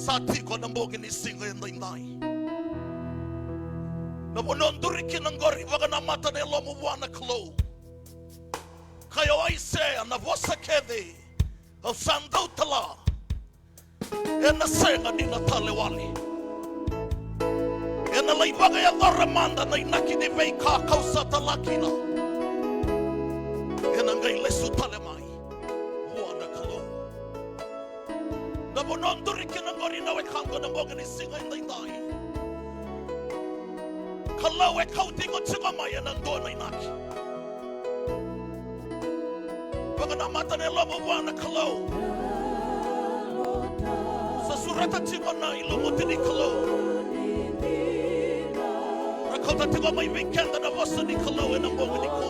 Sati ko na mo ginisinga yung dainday. Napunonduri kinanggori baga na mata na ilo mo buwan na klo. Kayo ay se na vosa kede al sandaw tala. E na senga ni natalewali. E na laibaga yung oramanda na inakidivay kakao sa talakina. E na ngay lesu talemay. Buwan na klo. Napunonduri kinanggori na wekanggo na mo ginisinga yung dainday. Kalau kau tengok segamaya nandoa na inaki. Bagaimana mata nela mawana kalau. Sesurata tengok na ilomo tini kalau. Rakota tengok mai weekend na wasa ni kalau na bonga ni ko.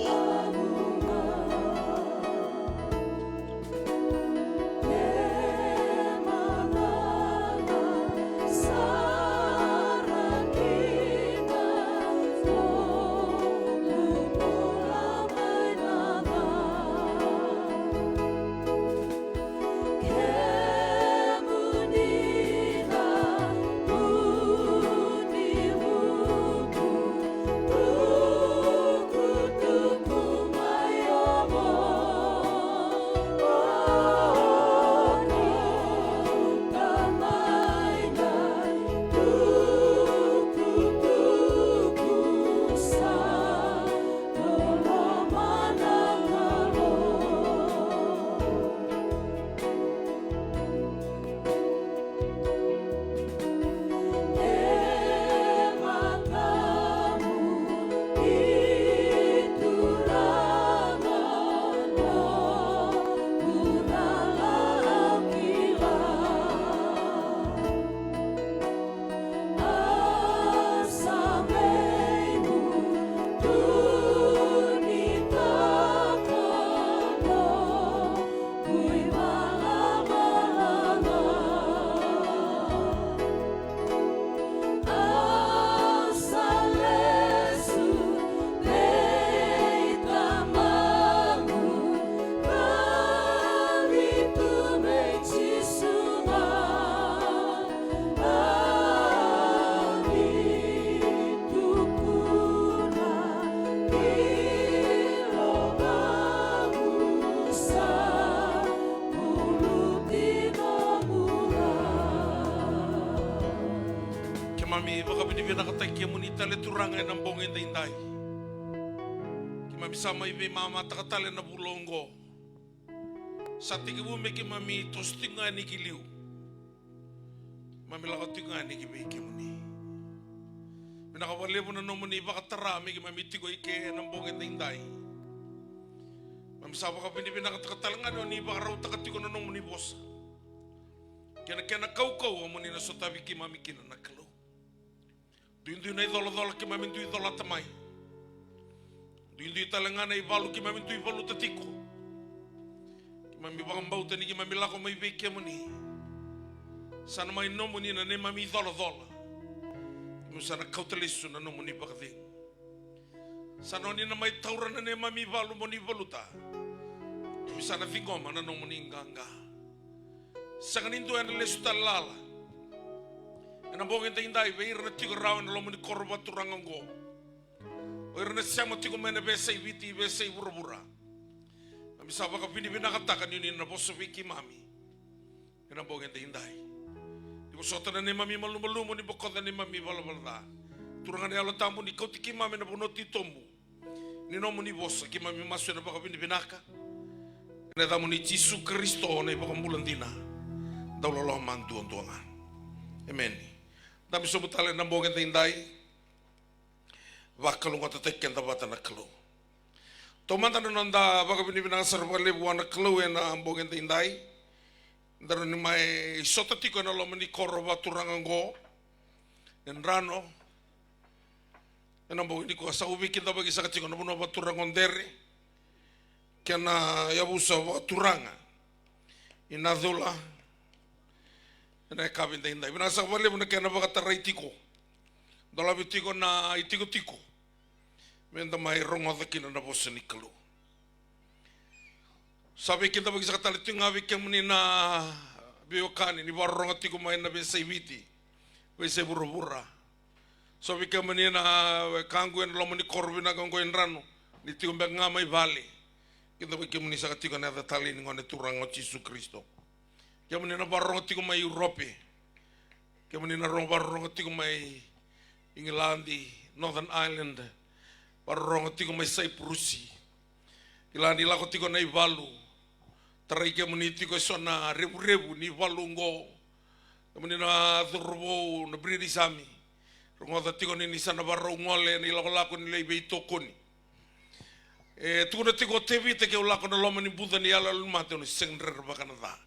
Mami, baka binibigyan nakatay kaya mo ni tali turangan ng bongin na inday. Mami, sama ibe mama takatali na bulonggo. Sa tigibume ki mami tosting nga ni giliw. Mami lakot nga ni gibiki mo ni. Pinakawali mo na naman ni baka tarami ki mami tigoy kaya ng bongin na inday. Mami, sama ka binibigyan nakatakatalanga ni baka raw takatiko na naman ni boss. Kaya nakaukaw mo ni nasotabi ki mami kinanakalo. Duindu na idola-dola ki mami tu idola tamai. Duindu italanga na ibalu ki mami tu ibalu tatiko. Ki mami bakambau tani ki mami lako mai beke mo ni. Sana mai nomo ni na ne mami idola-dola. Ki sana kautalisu na nomo ni bakading. Sana ni na mai taura na ne mami ibalu mo ni ibaluta. Ki sana fingoma na nomo ni inganga. Sanganindu ana lesu talala. Na bongin ta indai be irna tigo rawan lo muni korba turangango. O irna sama tigo mena besa ibiti besa ibura-bura. Mami saba ka pini binakatakan yun na boso wiki mami. Na bongin ta indai. Ibu sota na ni mami malumalumo ni bokota ni mami bala-bala. Turangan ni alatamu ni kau tiki mami na bunoti tomu. Ni nomu ni bosa ki mami masu na baka pini binaka. Na tamu ni Yesus Kristo na ibaka mulandina. Dauloloh mantuan tuangan. Amen. Tapi sebut hal yang nambungin tindai, wakal lu kata tekken tabatan naklu. Toman tanu nanda baka binibina servale buana klu yang nambungin tindai, daru ni mai sotatiko na lo meni korba turangango, dan rano, yang nambungin ko asa ubi kita bagi sakatiko na buno baturangon dere, kena yabusa baturanga, inadula. Na kabin da hinday. Binasa wali mo na kaya nabakataray tiko. Dalabi tiko na itiko-tiko. Menda may rongodakin na bosa ni kalu. Sabi kita bagi sa kataliting awik yang muni na biokani ni warronga tiko mai na be saiviti we se burubura so we kamani na kangu en lomani korvina kangu en rano ni tiko be ngama i vale kita we kamani sa tiko na tali ni ngone turang o Jesu Kristo kamani na warronga tiko mai Europe kamani na warronga tiko mai Inglandi Northern Ireland warronga tiko mai Cyprus ilani lako tiko na ivalu tarai ke muni tiko sona rebu ni valungo muni na thurbo na British Army rongo ta tiko ni sana barro ngole ni lako ni lebe tokoni tiko na tiko tevi te ke lako na loma ni buda ni ala lumate ni sengre bakana da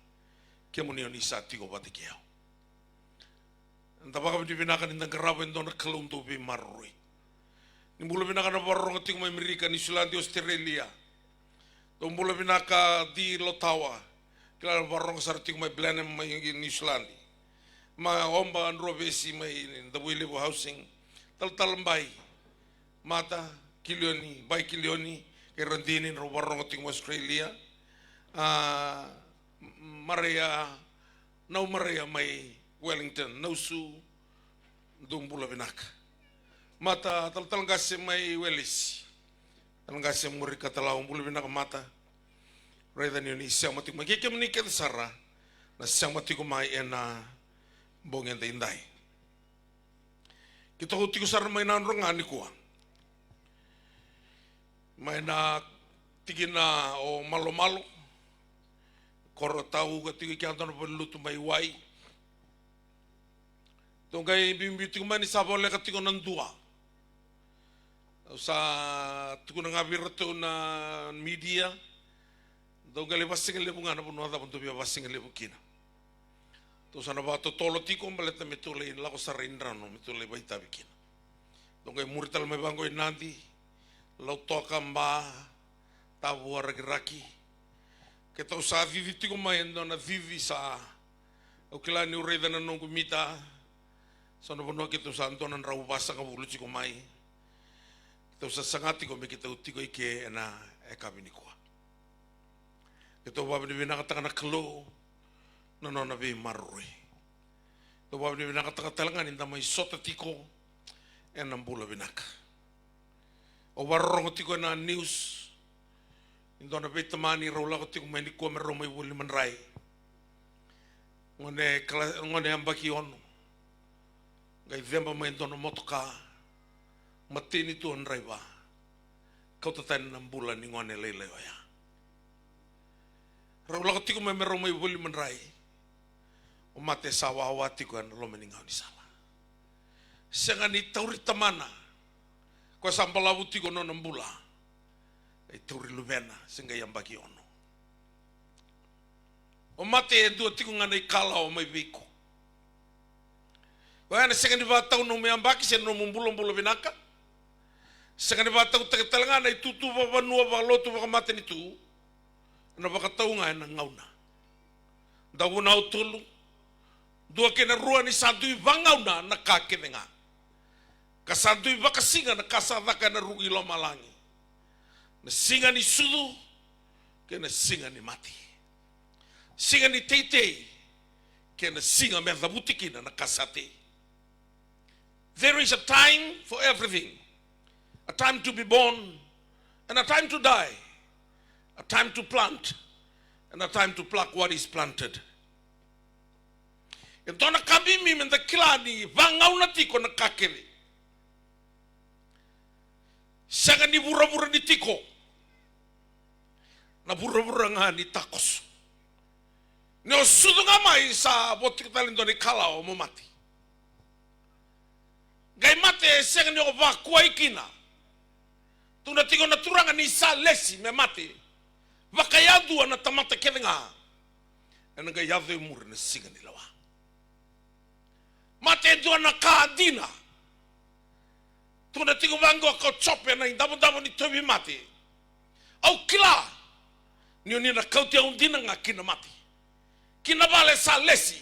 ke muni ni sa tiko batikeo anta baka binaka ni ngarabo ndona kalunto bi marroi ni bulo binaka na barro tiko mai Amerika ni Sulandi Australia Tombula binaka di Lotawa, kila barong sarti mai Blenheim mai New Zealand, ma omba androvesi mai the Willebo housing, tal mbai, mata kilioni, bai kilioni, kerandini ro barong ting Australia, Maria, nau Maria mai Wellington, nausu, tombula binaka, mata tal gase mai Wellis. Nggak semuri kata laung bulu bina mata, reda ni siang mati mai keke menikah sara, na siang mati ko mai ena bongen indai. Kita huti ko sara mai nan rongani ko, mai na tigina o malo, koro tahu ketika kita antar perlu tu mai wai, tunggai bimbi tu mai ni sabole ketika nantua. Sa tuku na ngabir to na media do gale basing le bunga na bunwa da buntu bia basing le bukina to sana ba to tolo tiko maleta metule la ko sarindra no metule baita bikina do ngai murtal me bango inandi lo toka mba tabu raki ke to sa vivi tiko mai ndo na vivi sa o kila ni ureda na nongu mita sana bunwa ke to sa ndo na rau basa ka bulu tiko mai Tau sa sangati ko me kita utiko ike na kabini ko. Ito ba ni binakataka na klo na no na be marui. Ito ba ni binakataka talangan inda may sota tiko en nambula binaka. O warong tiko na news indo na be tamani rola ko tiko may ko mero may wuli manray. Ngone ambaki ono. Gai demba may indo na motoka. Matini tu on raiva, kau tatan enam bulan ni ngone lele ya. Raulah ketika memerau mai buli menrai, umat sawa awati kan lo meninggal di salah. Sengani tauri tamana, kau sampal awuti kono 6 bulan, tauri lumena sehingga yang bagi ono. Umat dua tiku nganai kalau mai biku. Kau yang sengani batau nomi ambaki sen nomi bulan binaka. Sekali batau teketelangan itu tu bapa nua balo tu bapa mati itu, na bapa tahu ngai na ngauna. Dawu nau tulu, dua kena rua ni satu ibangauna na kake denga. Kasatu ibaka singa na kasata kana rugi lo malangi. Na singa ni sudu, kena singa ni mati. Singa ni tete, kena singa merdabutikina na kasate. There is a time for everything. A time to be born and a time to die, a time to plant and a time to pluck what is planted. Ito na kabimi men da kilani vangaw na tiko na kakere. Sanga ni bura-bura ni tiko na bura-bura nga ni takos. Ni osudo nga mai sa botik talindo ni kalao mo mati. Gai mate sanga ni ovakua ikina. Tuna tiko na turanga ni sa lesi me mate. Vakayadu na tamata kedenga. Ena ga yave mur na singa ni lawa. Mate dua na kaadina. Tuna tiko bango ko chope na indabo ni tobi mate. Au kila. Ni na kautia undina nga kina mate. Kina vale sa lesi.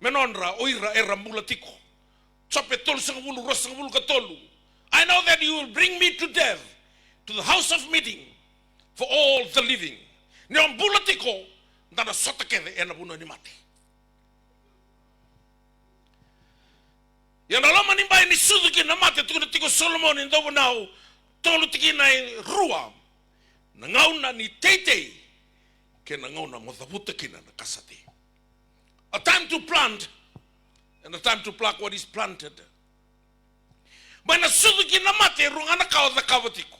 Menonra oira era mula tiko. Chope tolu sa bulu rosa bulu katolu. I know that you will bring me to death, to the house of meeting for all the living. Ni ambula tiko, ndana sota kene ena buno ni mati. ni sudu ki na mate tu na tiko Solomon in dobo nau tolu tiki nai rua na ngauna ni teitei ke na ngauna mo thaputa kina na kasate. A time to plant and a time to pluck what is planted. Mai na sudu ki na mate runga na kawa da kawa tiko.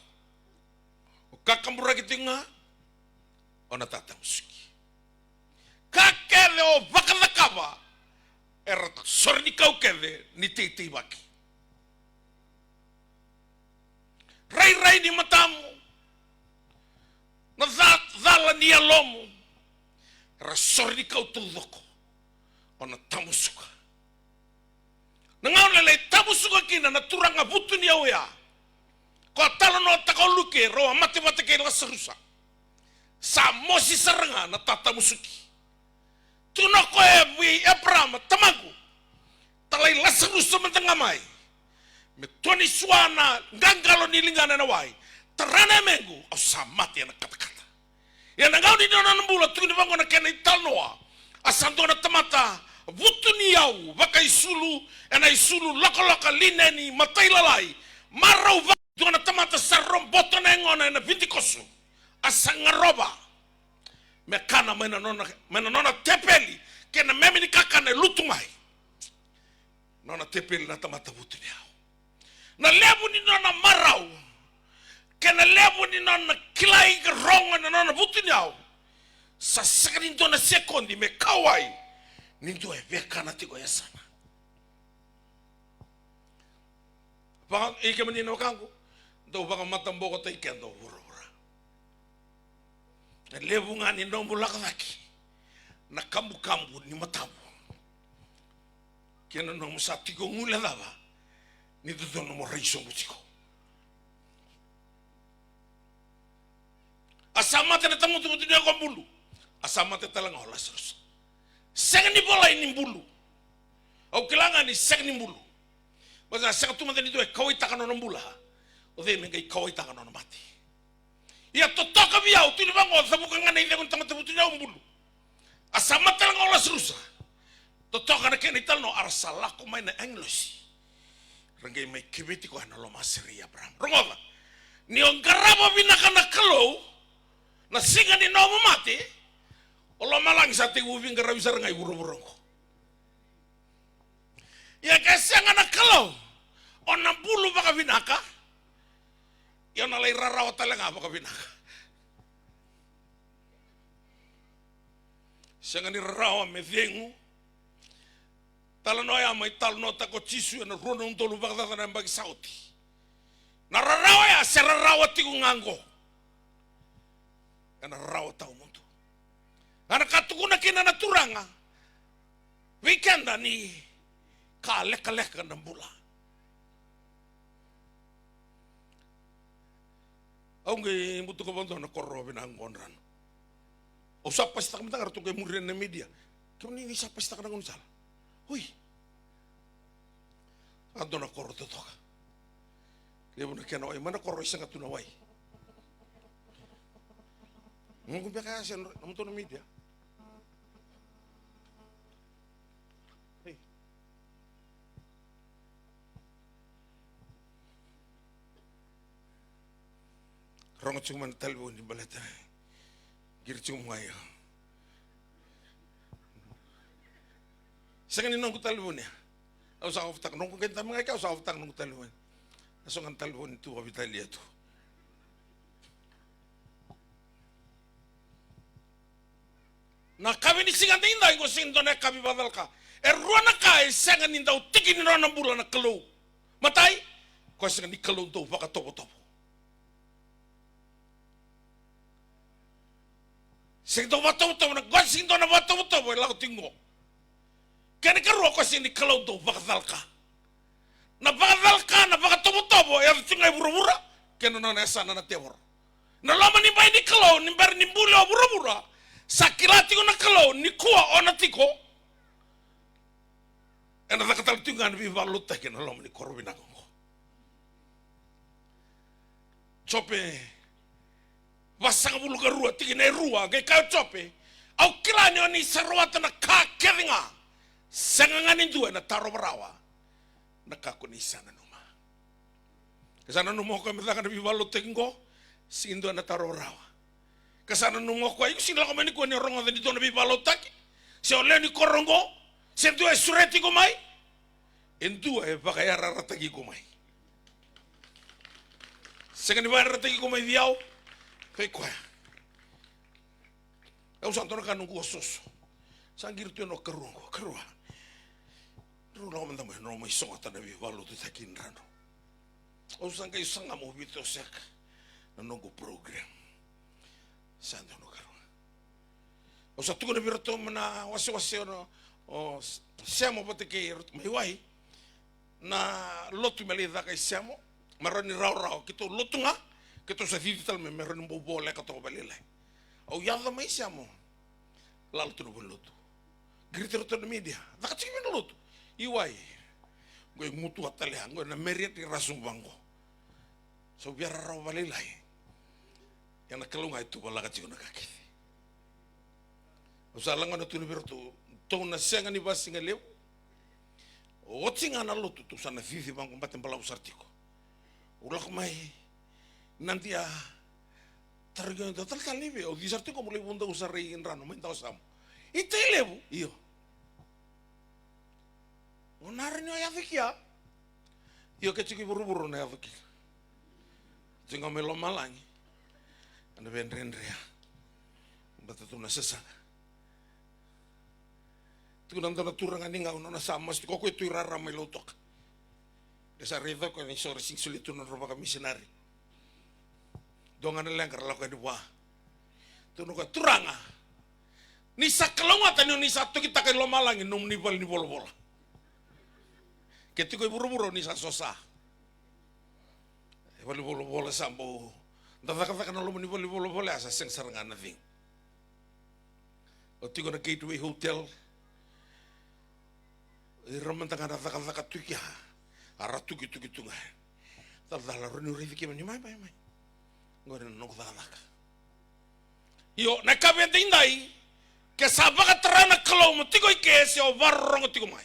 O kakamura ki tinga o na tata musuki. Kakele o waka da kawa era sori ni kau kele ni teitei waki. Rai ni matamu na dhala ni alomu era sori ni kau tuloko o na tamusuka. Na ngauna le tamusuka kina na turanga butu ni au ya. Ko talo no takoluke roa mate ke la serusa. Sa mosi saranga na tatamusuki. Tuno ko e Abraham tamagu. Talai la serusa mentengamai. Me toni suana ngangalo ni lingana na wai. Terana mengu au sa mate na kata-kata. Ya na ngauni na nambula tu ni bango na kena italnoa. Asando na tamata butu ni au waka isulu ena isulu laka lineni matailalai. Marau waka na tamata sarom boto na ngona na vitikosu. Asangaroba. Me kana mena nona tepeli kena memi ni kakane lutumai. Nona tepeli na tamata butu ni au. Na lebu ni nona marau. Kena lebu ni nona kilai ronga na nona butu ni au. Sa sekani na sekondi me kawai. Nindo e veka na tiko ya sana. Baka ike manina wakangu. Do baka matamboko ta ike ando ura. Na lebu nga ni nombu lakadaki. Na kambu ni matabu. Kena nomu sa tiko ngule daba. Ni tuto nomu reiso mutiko. Asamate na tamutu mutu niya kwa mbulu. Asamate talanga hola serus. Seng ni bola ini mbulu. Au kilanga ni seng ni mbulu. Basa seng tu mate ni tu e kawai takano na mbula. O de mengai kawai takano na mati. Ia totoka biau tu ni bango sabuka ngana ide kun tamata mutu niya mbulu. Asamate talanga hola serusa. Totoka na kena italno arsalako mai na English. Rangai mai kibiti ko hana lo masiri Abraham. Rongola. Ni ongarabo binaka na kalau na singa ni nomo mati. Olo malang sa te uvi ngarawi sa rangai buru-burung. Ya kasi ang anak kalau onang bulu baka binaka. Ya nalay raraw talaga baka binaka. Siya nga ni raraw me viengu. Talanoy may talno tako chisu na runong tolu baka tatanan bagi sauti. Nararaw ya siya raraw at tikong nganggo. Ya nararaw tao mo. Anak katukuna kina naturanga. Weekenda ni kalek-kalek ng bula. Ang buto ko bando na korobe na ang onran. O sapas tak mata kartu kay murin na media. Kung ni sapas tak na kunsal. Huy. Ando na koro to ka. Lebo na kena ay mana koro isang katunaway. Mungkin biasa namun to na media. Rongo cuma talbo ni balata. Gir cuma ya. Sangan ni nong talbo ni. Au sa oftak nong kenta mga ka sa oftak nong talbo. Aso ngan talbo ni tu abitalia tu. Na kami ni singan tinda ingo sinto na kami badal ka. Ruana ka sangan ni daw tikin na ng bulan na kalo. Matay ko sangan ni kalo to baka topo-topo. Sinto bato-bato na gwan sinto na bato-bato ila ko tingo. Kani karo ko sin ni kalo to baka dalka. Na baka dalka na baka topo-topo ya tingay bura-bura. Kano na nasa na tewor. Na laman ni bay ni kalo ni ber ni bulo bura-bura. Sakilati ko na kalo ni kuwa o natiko. Ena nakatal tingan bi balut takin na laman ni korobina ko. Chope wasang bulu ka rua, tigin ay rua, kay kayo chope, au kilani ni sarwata na kakeringa, sanganganin duwe na taro barawa, nakako ni sana numa. Kasana numo ko metaka na bibalo tengo sindo na tarorawa. Kasana numo ko ayo sinla ko mani ko ni rongo de dito na bibalo taki. Se ole ni korongo, se tu esureti ko mai. Endu e bakaya raratagi ko mai. Se kan ba raratagi ko mai diao. Fe ko. Eu santo no kanu ko soso. Sangir tu no kerungo, kerua. Rulo manda mo no mai songa ta na bibalo tu takin rano. O sanga isanga mo bito sek na nongo program sando no karo o sa tuko na birato na wasi no o siamo bote ke mai wai na lotu mele da kai siamo maroni rau kito lotunga kito sa digital me meroni bobo le ka to balile o yalla mai siamo laltu no lotu griter to media da ka timi no lotu iwai go mutu atale ngo na meriet rasung bango so biar raw balilay yang nakalunga itu wala ka tiko nakaki usalang ano tu liberto to na senga ni basinga lew o tinga na lutu tu sana fifi bang kumbaten pala usartiko ulak mai nanti ya targa total kalibe o disartiko mulai bunda usari rano menta osam itu lewu iyo onarnyo ya fikia iyo keciki buru-buru na ya fikia Jangan melo malangi, anda vendrendria, betul tu nasa sana. Tu nanti turang ani ngau nona sama, kau itu irara melotok. Desa reda kau ni sore sing sulit tu nona roba misionari. Dongan lengkar lakukan dua. Tu nuka turanga. Nisa kelongatan ni satu kita kan lo malangi num ni bola. Ketika buru-buru nisa sosa. Bolo sambo kata lo mani bolo asa seng sarangan nothing o tigo na Gateway Hotel raman tanga kata tukia aratu gitu ngai tala roni rifiki mani mai ngore no dalaka yo na kabe tindai ke sabaka terana kalau mutigo ikese o varro tigo mai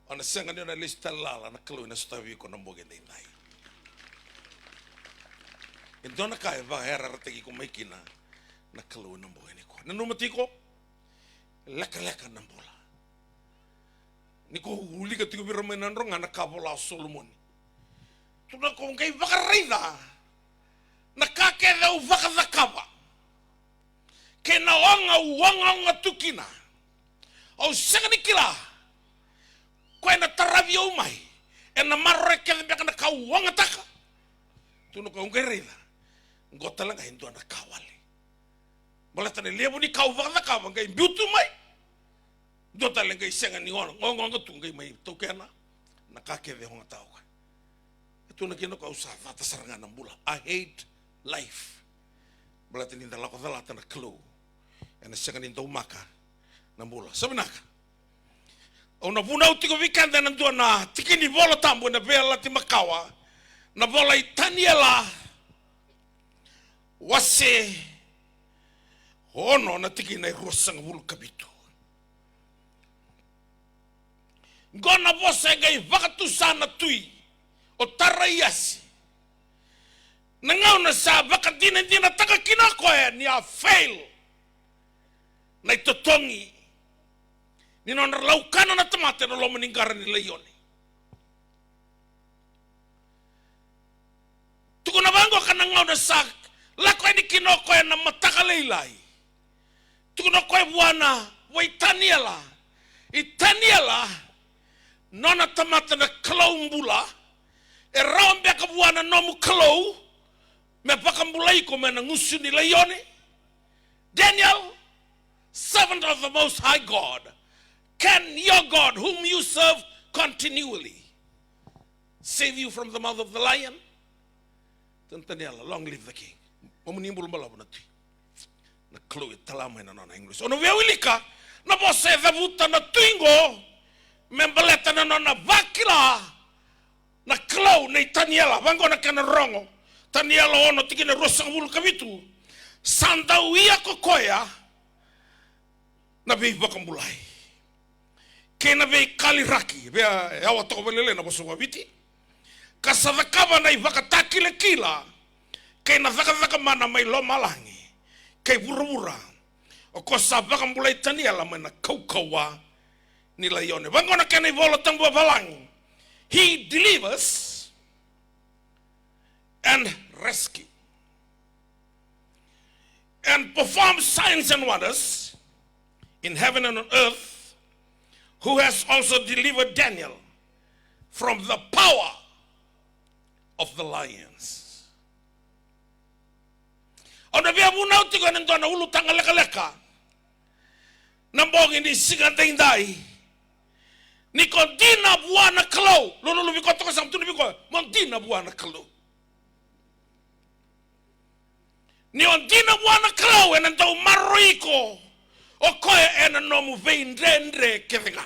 ana senga na lista lala na kalau na stavi ko namboge tindai Então na kai va era rategi ko maikina na kalu na boy ni ko. Na numatiko leka na bola. Ni ko huli ka tigo biro menan ronga na kabola Solomon. Tuna ko ngai vakarida. Na kake da vakadakaba. Ke na wanga tukina. Au sagani kila. Ko na taravio mai. E na marre ke na ka wanga taka. Tuna ko ngai rida. Gota lang hindu anak kawali. Malah tani lebu ni kau vakna kawa ngai biutu mai. Dota lang ngai senga ni ngong tu ngai mai tokena. Nakake de honga tau. Itu nak kino kau usah fata sarangan nambula. I hate life. Malah tani dalako dalata na klo. Ena senga ni tau maka nambula. Sabenaka. Ona puna utiko vikanda nandu na tikini bola tambo na bela ti makawa. Na bola itaniela. Wase ono na tiki na rosang wul kabitu. Gona bosa gai vakatu sana tui o tarayasi. Nangau na sa vakadina dina taka kinakoe ni a fail. Na itotongi. Ni non laukana na tamate na lo meninggaran ni layoni. Tuko na bango ka nangau na sa lako ni kinoko na matakalailai. Tukuno koe buana wa itaniela. Itaniela nona tamata na kalau mbula. E raombe ka buana nomu kalau me pakambulai ko me na ngusu ni layoni. Daniel, servant of the Most High God, can your God whom you serve continually save you from the mouth of the lion? Daniel, long live the king. Mamunimbul malabu na tui. Na kluit talamay na nona English. Ono weawilika na bose dhavuta na tuingo membaleta na nona vakila na klau na itaniela vango na kana rongo taniela ono tikina rosang bulu kabitu sandawia kokoya na biba kambulai kena vei kali raki vea yawa toko velele na bosuwa viti kasavakava na ivakataki le kila kena vaka mana mai lo malangi kei vura o ko savaka mulai tani ala mana kaukawa nila ione vangona kena ivola tambua valangi. He delivers and rescue and performs signs and wonders in heaven and on earth, who has also delivered Daniel from the power of the lions. Ona via muna utigo nendona ulu tanga leka nambongi ni singa dindai ni kontina buana kalo lulu biko to sam tunu biko montina buana kalo ni ondina buana kalo en ndo maroiko o koe en no mu veindrendre kevenga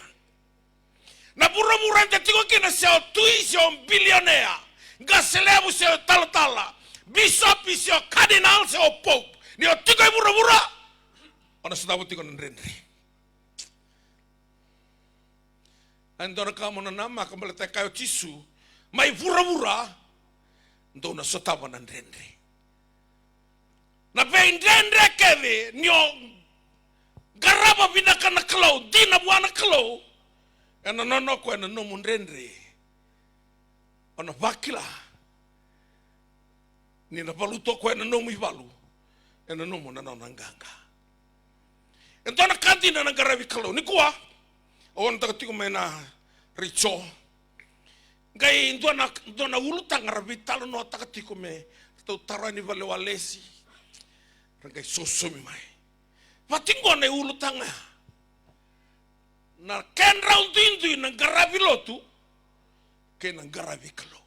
na burro burante tigo kina se o tuisio bilionea gaselebu se o talatala bishop se o cardinal se o pope ni o tigo burro burra ona sudabu tigo ndrendre andora kamo na nama kambale te kayo tisu mai vura ndo na sotava na ndrendre na veindrendre keve ni o garaba binaka na kalo dina buana kalo ena nono ko ena no mundrendre ona vakila ni na valuto ko ena no mivalu ena no mona na nganga entona kantina na garabi kalo ni kuwa on ta tiko mena richo gai ndona uluta ngarabi talo no ta tiko me to tarani vale walesi rangai sosomi mai Vatingo ne ulu tanga na ken raundindu na garabi lotu ken na garabi kalo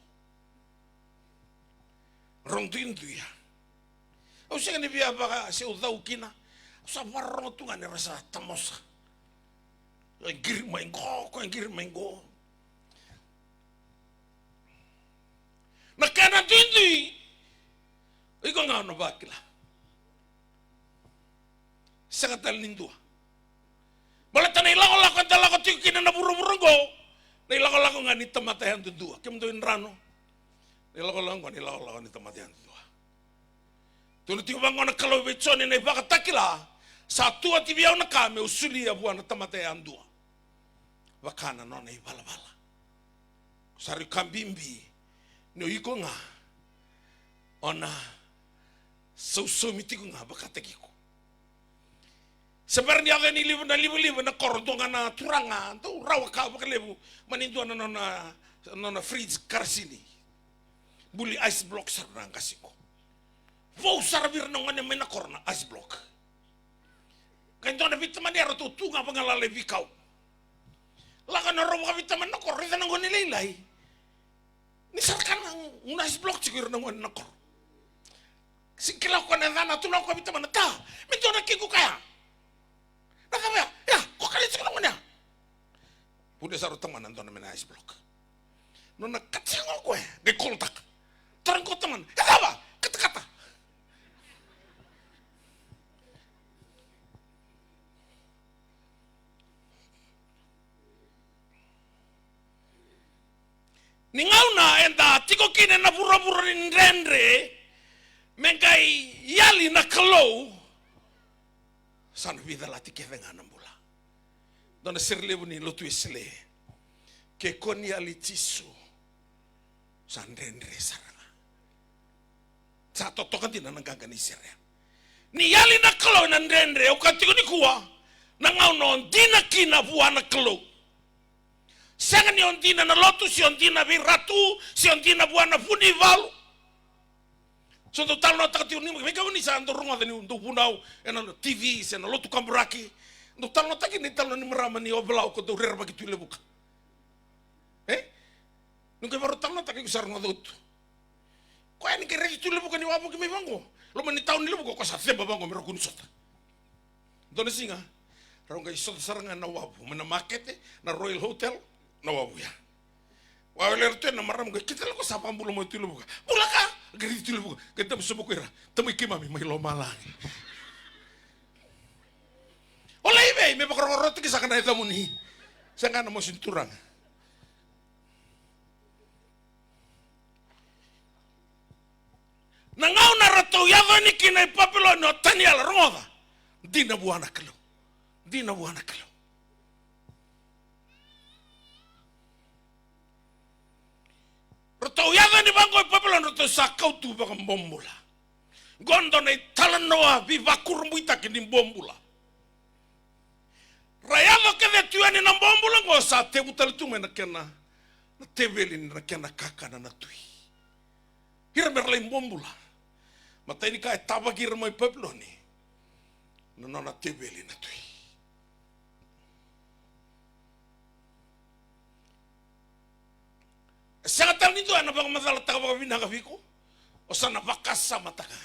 raundindu ya o se ne via baga se o dau kina sa varro tu ngane rasa tamosa ngir mengo na kana dindu iko ngano bakila sangatal nindua balata nei lako tala ko tikina na buru-burungo nei lako ngani tamatayan dua kem do inrano nei lako ni tamatayan dua tulu tiku bangona kalau bechone nei baka takila satu ati biau na kame usuli ya buana tamatayan dua wakana no nei bala sari kambimbi no iko nga ona so mitiku nga baka takiko sebenarnya kan ini libu na korontongan na turanga tu rawa ka baklebu manindu na fridge karsini buli ice block sarang kasiko vou sarabir nongan mena korna ice block kan to na vitamin era tu tunga pangalale vikau lakan na rawa vitamin na kor rita nongon nilai ni sarkan un ice block cikir nongon na kor sikila ko na dana tu ko vitamin ta mento na kiku kaya nakabaya, ya, kok kalian sekarang mana? Udah saru teman nonton main ice block. Nona kacang aku di kontak. Terang kau teman, apa? Kata-kata. Ningau na enda tiko kine na pura-pura nindrendre mengai yali na kalau sana vida lati ke venga nambula dona serlebu ni lotu isle ke koni ali tisu sandendre saranga sa to kantina nang gangani sere ni yali na kalo na ndendre o katiko ni kuwa na ngau non dina kina buana kalo sanga ni ondina na lotu si ondina vi ratu si ondina buana funival so to tal nota que unimos que ni sando ronga de un bunau en el TV en el otro camburaki no tal nota que ni tal ni merama ni oblau ko do rerba que tu le buka nunca baru tal nota que usar no dot ko en que regi tu le buka ni wabu que me bango lo mani taun ni le buka ko sa feba bango me rokun sota dona singa ronga isot saranga na wabu mena makete na Royal Hotel na wabu ya wawele rete na maram ke kita ko sa pambulo mo tu le buka bulaka gari tu lebu kita bisa bukuira temu kimami mai lo malangi oleh be me bakro roti kisah kana itu muni Saya kan mau sinturang. Nangau na rato yado ni kinai papilo no Daniel rongoda. Dina buana kelo. Dina buana kelo. Rato yado ni bango papilo no to sakau tu bakam bombula. Gondo na talanoa vivakur muita kini bombula. Rayado ke de tuani na bombula ngo sa te butal tu mena kena. Na tevelin na kena kakana na tui. Hira merlain bombula. Mata ini kai tabagir mai papilo ni. Nona tebeli na tui. Sangatal nito ana bang masala taka bang binaga viko. O sana vakasa mataka.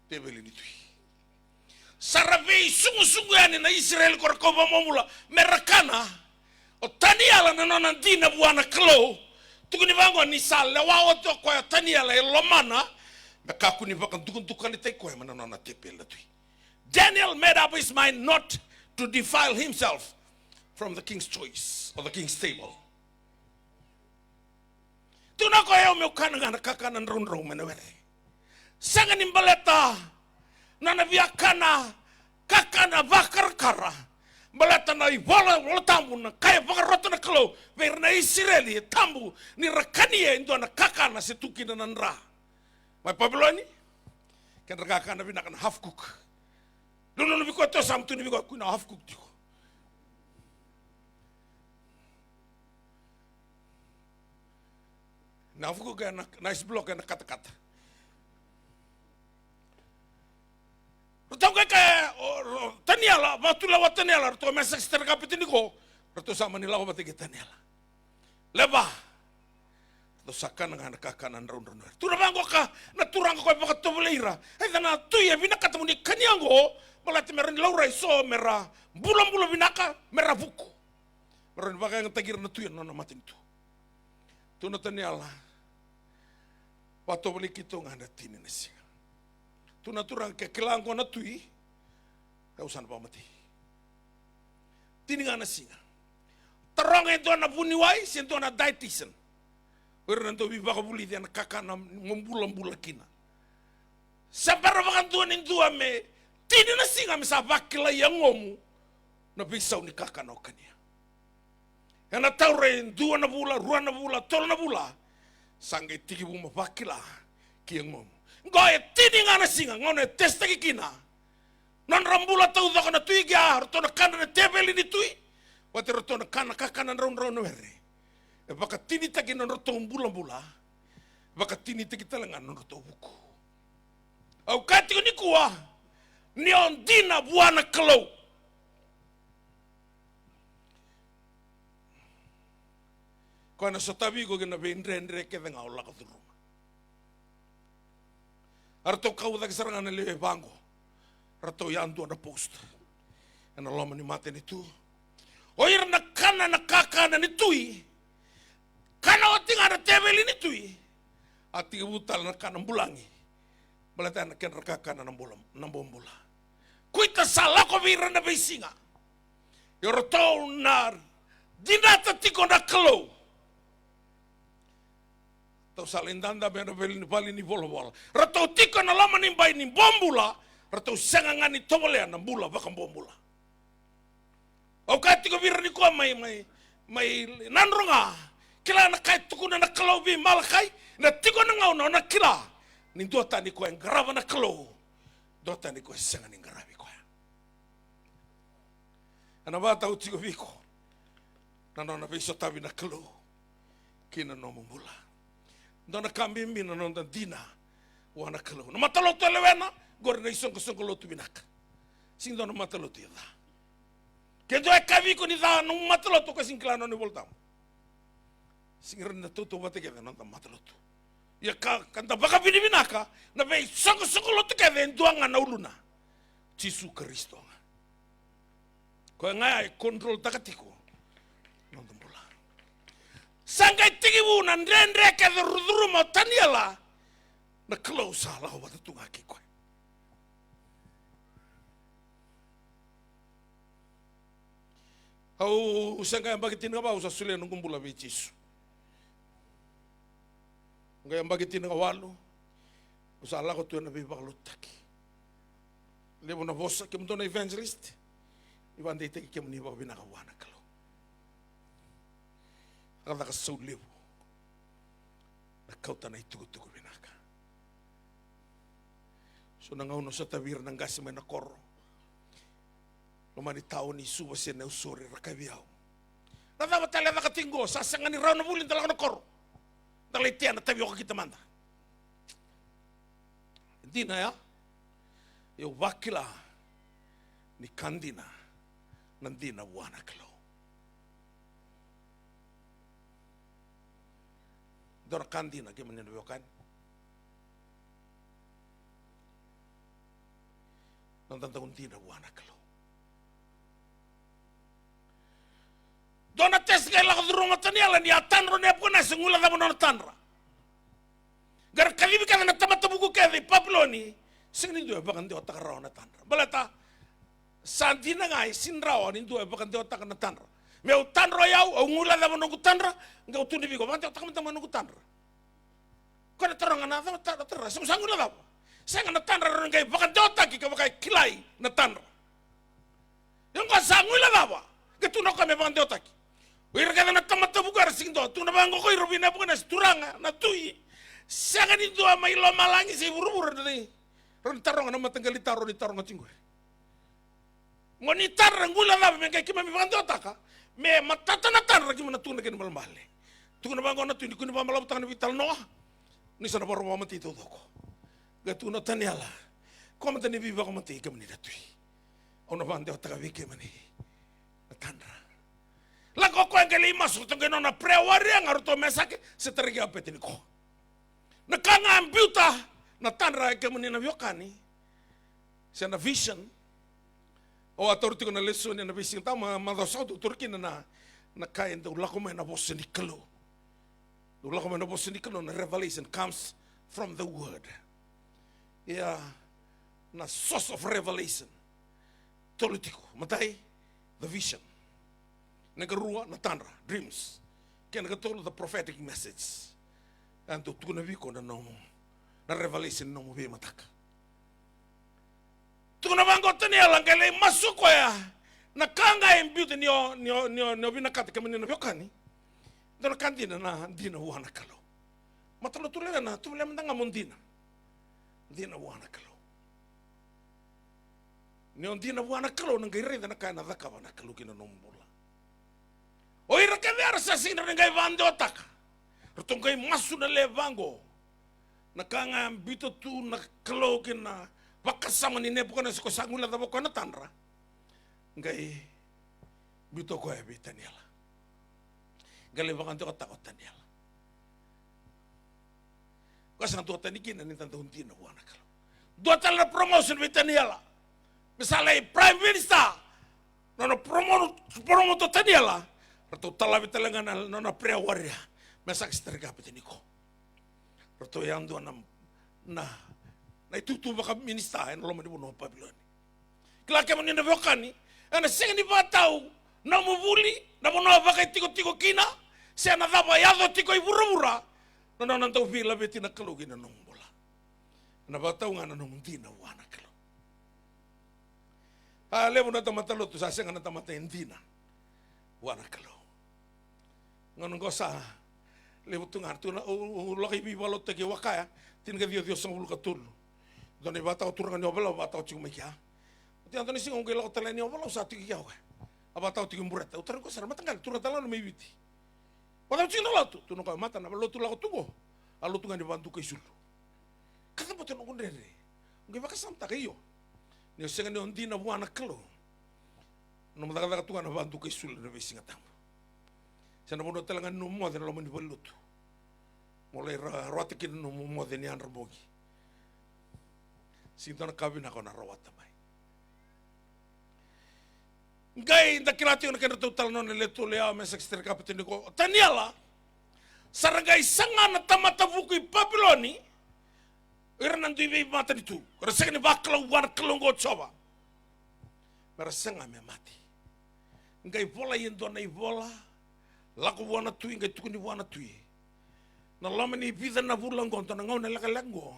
Tebeli ni tui. Saravei sungu-sungu yani na Israel korkoba momula merakana. O taniala na nona dina buana klo. Tukuni bango ni sale wa to ko taniala e lomana. Mekakuni bakan tukun-tukun ni teko mana nona tebeli tui. Daniel made up his mind not to defile himself from the king's choice or the king's table. Tuna ko ayaw meu kananga nakakanan rong-rong menewere. Sanga nimbaleta nana viakana kakana vakarkara. Baleta na ibola wala tambu na kaya vakarota na kalo ver na Israeli tambu ni rakania indo na kakana setuki na nanra. Mai Babiloni kan rakana binakan half cook. Lulu biko to samtu ni biko kuna half cook tiko. Na half cook na nice block na kata-kata. Tahu kaya Taniala, waktu lawat Taniala, tu mesak seter kapit ini ko, tu sama ni lawat bagi Taniala. Lebah, tu sakan dengan kakanan raun-raun. Tu nabang ko ka, naturang ko pakai tu belira. Na tu ya bina kata muni kanyango, malah temeran laurai so merah, bulan-bulan binaka merah buku. Meron bagai yang tagir na tu ya nona matin tu. Tu na Taniala, waktu beli kita ngana tini nasi. Tu naturang ke kelang ko na tui, kausan pa mati. Tininga na singa. Tarong ito na buniway, sinto na dietitian. Pero nanto bibaka buli diyan kakana membulang-bulang kina. Sa para bakantuan into ame, tini na singa me sa bakila yang ngomu, na bisaw ni kakana o kanya. Yan na taure, dua na bula, ruan na bula, tol na bula, sanggay tiki bumabakila, kiyang ngomu. Goy tini nga na singa ngone testa kikina non rambula tau da kana tui ga to na kana tebeli ni tui watero to na kana kakana raun were e baka tini taki non roto bula baka tini taki talangan non roto buku au kati ni kuwa ni on dina buana klo ko na sotabi go gena bendre ke nga ola ka turu Arto kau tak serangan lewe bango. Arto yantu ada post. Ena lama ni mate ni tu. Oir na kana na kakana ni tui. Kana oting ada tebeli ni tui. Ati butal na kana bulangi. Balata na ken kakana na bombula. Kuita salah ko vira na beisinga. Yorto na dinata tiko na klo. Tau salindanda bena bali ni bola. Ratau tika na lama ni bai ni bombula, ratau sangangan ni tole na bula bakam bombula. Au kati ko vira ni ko mai nanronga. Kila na kai tukuna na kalau bi malakai na tiko na ngau na kila. Ni dota ni ko en grava na kalau. Dota ni ko sangan ni gravi ko. Ana ba tau tiko biko. Na na biso tabi na kalau. Kina no bombula. Dona kambimbi na nonda dina wana kalau. Na mataloto lewena gor na isong lotu binak. Sing dona mataloto ya. Kendo e kavi ko ni da no mataloto ka sing klano ni voltam. Sing renda toto bate ke nonda mataloto. Ya ka kanta baka bini binaka na be isong lotu ke den duanga na uluna. Jisu Kristo. Ko ngai control takatiko. Nonda Sangkai tigi wunan rendre ke ruduru mo Taniala na close ala wa tunga ki ko. Au usanga yang bagitin nga ba usa sule nung kumbula be Jesu. Nga yang bagitin nga walo. Usa ala ko tuwa na be bakalutaki. Levo na vosa kim to na evangelist. Iwan day teki kim ni ba binakawana kalo. Akala ka sa levo. Nakauta na itugo-tugo binaka. So nangauno sa tabir ng gasime na koro. Lumani tao ni suwa siya na usuri rakabiyaw. Nadawa tala nakatinggo, sasangan ni raw na bulin talaga na koro. Dalitian na tabiyo ka kita manda. Hindi na ya. Yung wakila ni Kandina nandi na wana kalo. Dora Kandina, gimana nabiyokan? Nandang hindi na wana kalo. Dona tes gay lakad rumah taniala ni atanro ni apuna sengula da mono tanra. Gar kalibi kana na tamata buku kedi Pabloni sengni do bakan de otak raw na tanra. Balata santina ngai sinraw ni do bakan de otak na tanra. Meu tanro yau au ngula da mono tanra ngau tundi bigo bakan de otak mono tanra. Kana taranga na da tanra sangula da. Senga na tanra ngai bakan de otak ki bakai kilai na tanra. Yung ka sangula da ba. Ketuno kami bakan de otak. Wira kada na tamata bugar sing do tu na bango ko irobina bukan turanga na tui sangan itu ama ilo malangi si buru-buru dali ron tarong na matanggali taro ni tarong tinggur ngoni tarang gula la me kay kimami bando taka me matata na tar gi mana tuna ken malmale tu na bango na tu ni kun ba malaw tang ni vital no ni sana baro mama tito doko gatu na taniala como tani viva como te kamni datui ona bando taka vike mani tanra Lako ko ang kalima sutong gano na prewari ang aruto mesake sa tarigi apetin ko. Nakanga ang beauta na tanra ay kamo ni navyokani siya na vision o atorti ko na lesson na vision tama madasaw do turki na kain do lako may nabos ni kalo. Do lako may nabos ni kalo na revelation comes from the word. Yeah, na source of revelation. Tolitiko, matay the vision. Nagarua na tanra, dreams. Kaya nagatolo the prophetic message. And to tunaviko na nomo, na revelation nomo be mataka. Tunabango tania lang kaya masuko ya, nakanga yung beauty niyo binakati kami ni nabiokani. Doon kantina na hindi na uwana kalo. Matalo-tuloy na, tumuli ang mundina. Hindi na uwana kalo. Niyo hindi na uwana kalo, nang gayri na kaya nadakawa na kalo kinanombola. Oi rakadera sa sina ngai vando taka. Rutong kai masu na levango. Nakanga bito tu na klokin na pakasama ni nepo kana siko sangula da boko na tanra. Ngai bito ko e bitaniela. Gale bakan to kata taniela. Kasang to tanikin ni tanto huntina wana kalo. Do tala promotion bitaniela. Misalnya prime minister nono promoto taniela. Rato talawi talaga na preawarya. Masak isterga petiniko. Rato yang doon na itutuba ka minista en loma di buno Babiloni. Klake mo ni nabokani. Ana singa ni batao na mubuli na buno bakay tiko kina. Siya na daba yado tiko ibura-bura. Na nantaw vila beti na kalugi na nung bola. Na batao nga na nung hindi na wana kalo. Levo na tamatalo to sa siya nga na tamata hindi na wana kalo. Nganong ko sa lebutung artu na laki bibalot te wakaya tinga Dios sang ulu katul doni bata uturang ni obala bata ucing mekia ti antoni sing ongela ko teleni obala usati kiau abata ucing murata utarang ko sarma tanggal turang talan me biti bata ucing no latu tu no ka mata na lotu la ko tugo alu tunga ni bantu ke sulu kata boto no kundere ngi baka santa ke yo ni senga ni ondi na buana kelo no madaga tunga na bantu ke sulu na besinga tam sana bono talangan no mo de lo mani balutu mulai rotikin no mo de ni anrobogi sintona kabina ko na rawata mai ngai ndakilati on kena total non leto lea mesak ster kapten ko taniala sarangai sanga na tamata buku Babiloni irnan duibe mata ditu resek ni baklo wan kelongo coba merasanga me mati Ngai vola yendo na vola. Lako wana tui ngai tukuni wana tui. Na lama ni vida na vulango na ngau na lakalango.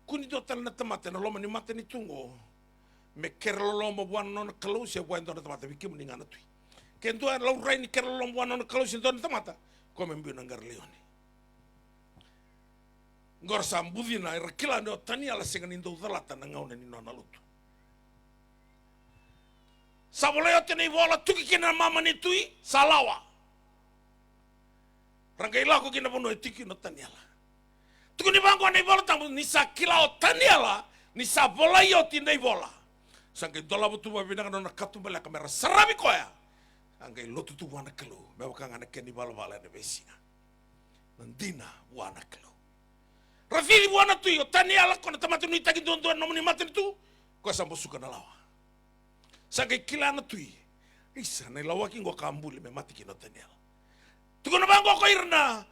Kuni do tal na tamate na lama ni mate ni tungo. Me kerlo mo wana na kalau sia wana na tamate bikim ni ngana tui. Kendo lau rai ni kerlo mo wana na kalau sia na tamata. Ko me mbiu na ngar leone. Ngor sambudi na rakila no tani ala senga ni do dalata na ngau na ni nona lutu. Saboleo tene vola tuki kina mama ni tui salawa. Rangai lako kina pono etiki no taniala. Tuku ni bango nei vola tamu ni sa kila o taniala ni sa vola yo ti nei vola. Sangai dola butu wa bina kana katu bala kamera sarabi koya. Angai lotu tu wana kelu me wakanga na keni bala bala ne besinga. Nandina wana kelu. Rafili wana tu yo taniala kona tamatu ni taki don don nomni maten tu ko sambo suka na lawa. Sangai kila na tui. Isa nei lawa ki ngo kambuli me mati ki no taniala. Tuko na bango ko irna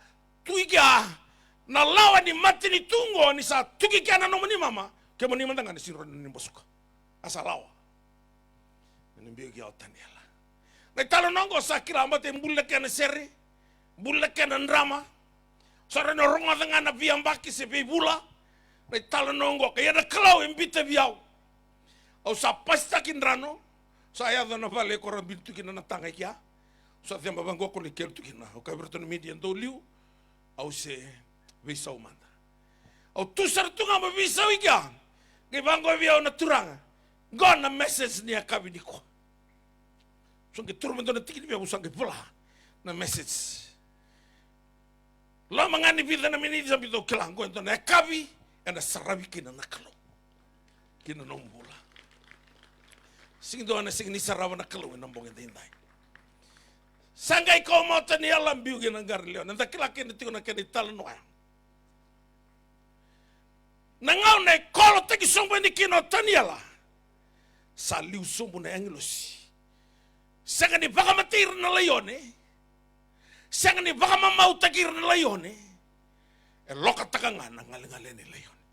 tuiga na lawa ni mati ni tungo ni sa tuki kana no ni mama ke mo ni mandanga ni siro ni bosuka asa lawa ni mbio ya taniala na talo nongo sa kila mate mbulle kana seri bulle kana ndrama sore no ronga danga na biambaki se bibula na talo nongo ke ya klau embite biau au sa pasta kindrano sa ya na vale ko rabintu kina na tanga kia so themba bango ko likel tukina o ka berton media do liu au se visa umanda au tu sartunga mo visa wiga ke bango via na turanga gona message ni akabi diko so ke turmendo na tikini bia usang ke pula na message lo mangani vida na mini zambi do kelango ento na akabi ena sarabi kina nakalo kina nombula sing do na sing ni sarava nakalo na mbonge dindai sangai ko mo tani alam biu gina garlio nanda kila kini tiko na kini tal noa nangau ne kolo teki sombo ni kino tani ala saliu sombo na angelosi sanga ni baka matir na layone sanga ni baka mamau takir na layone e loka takanga na ngale ni layone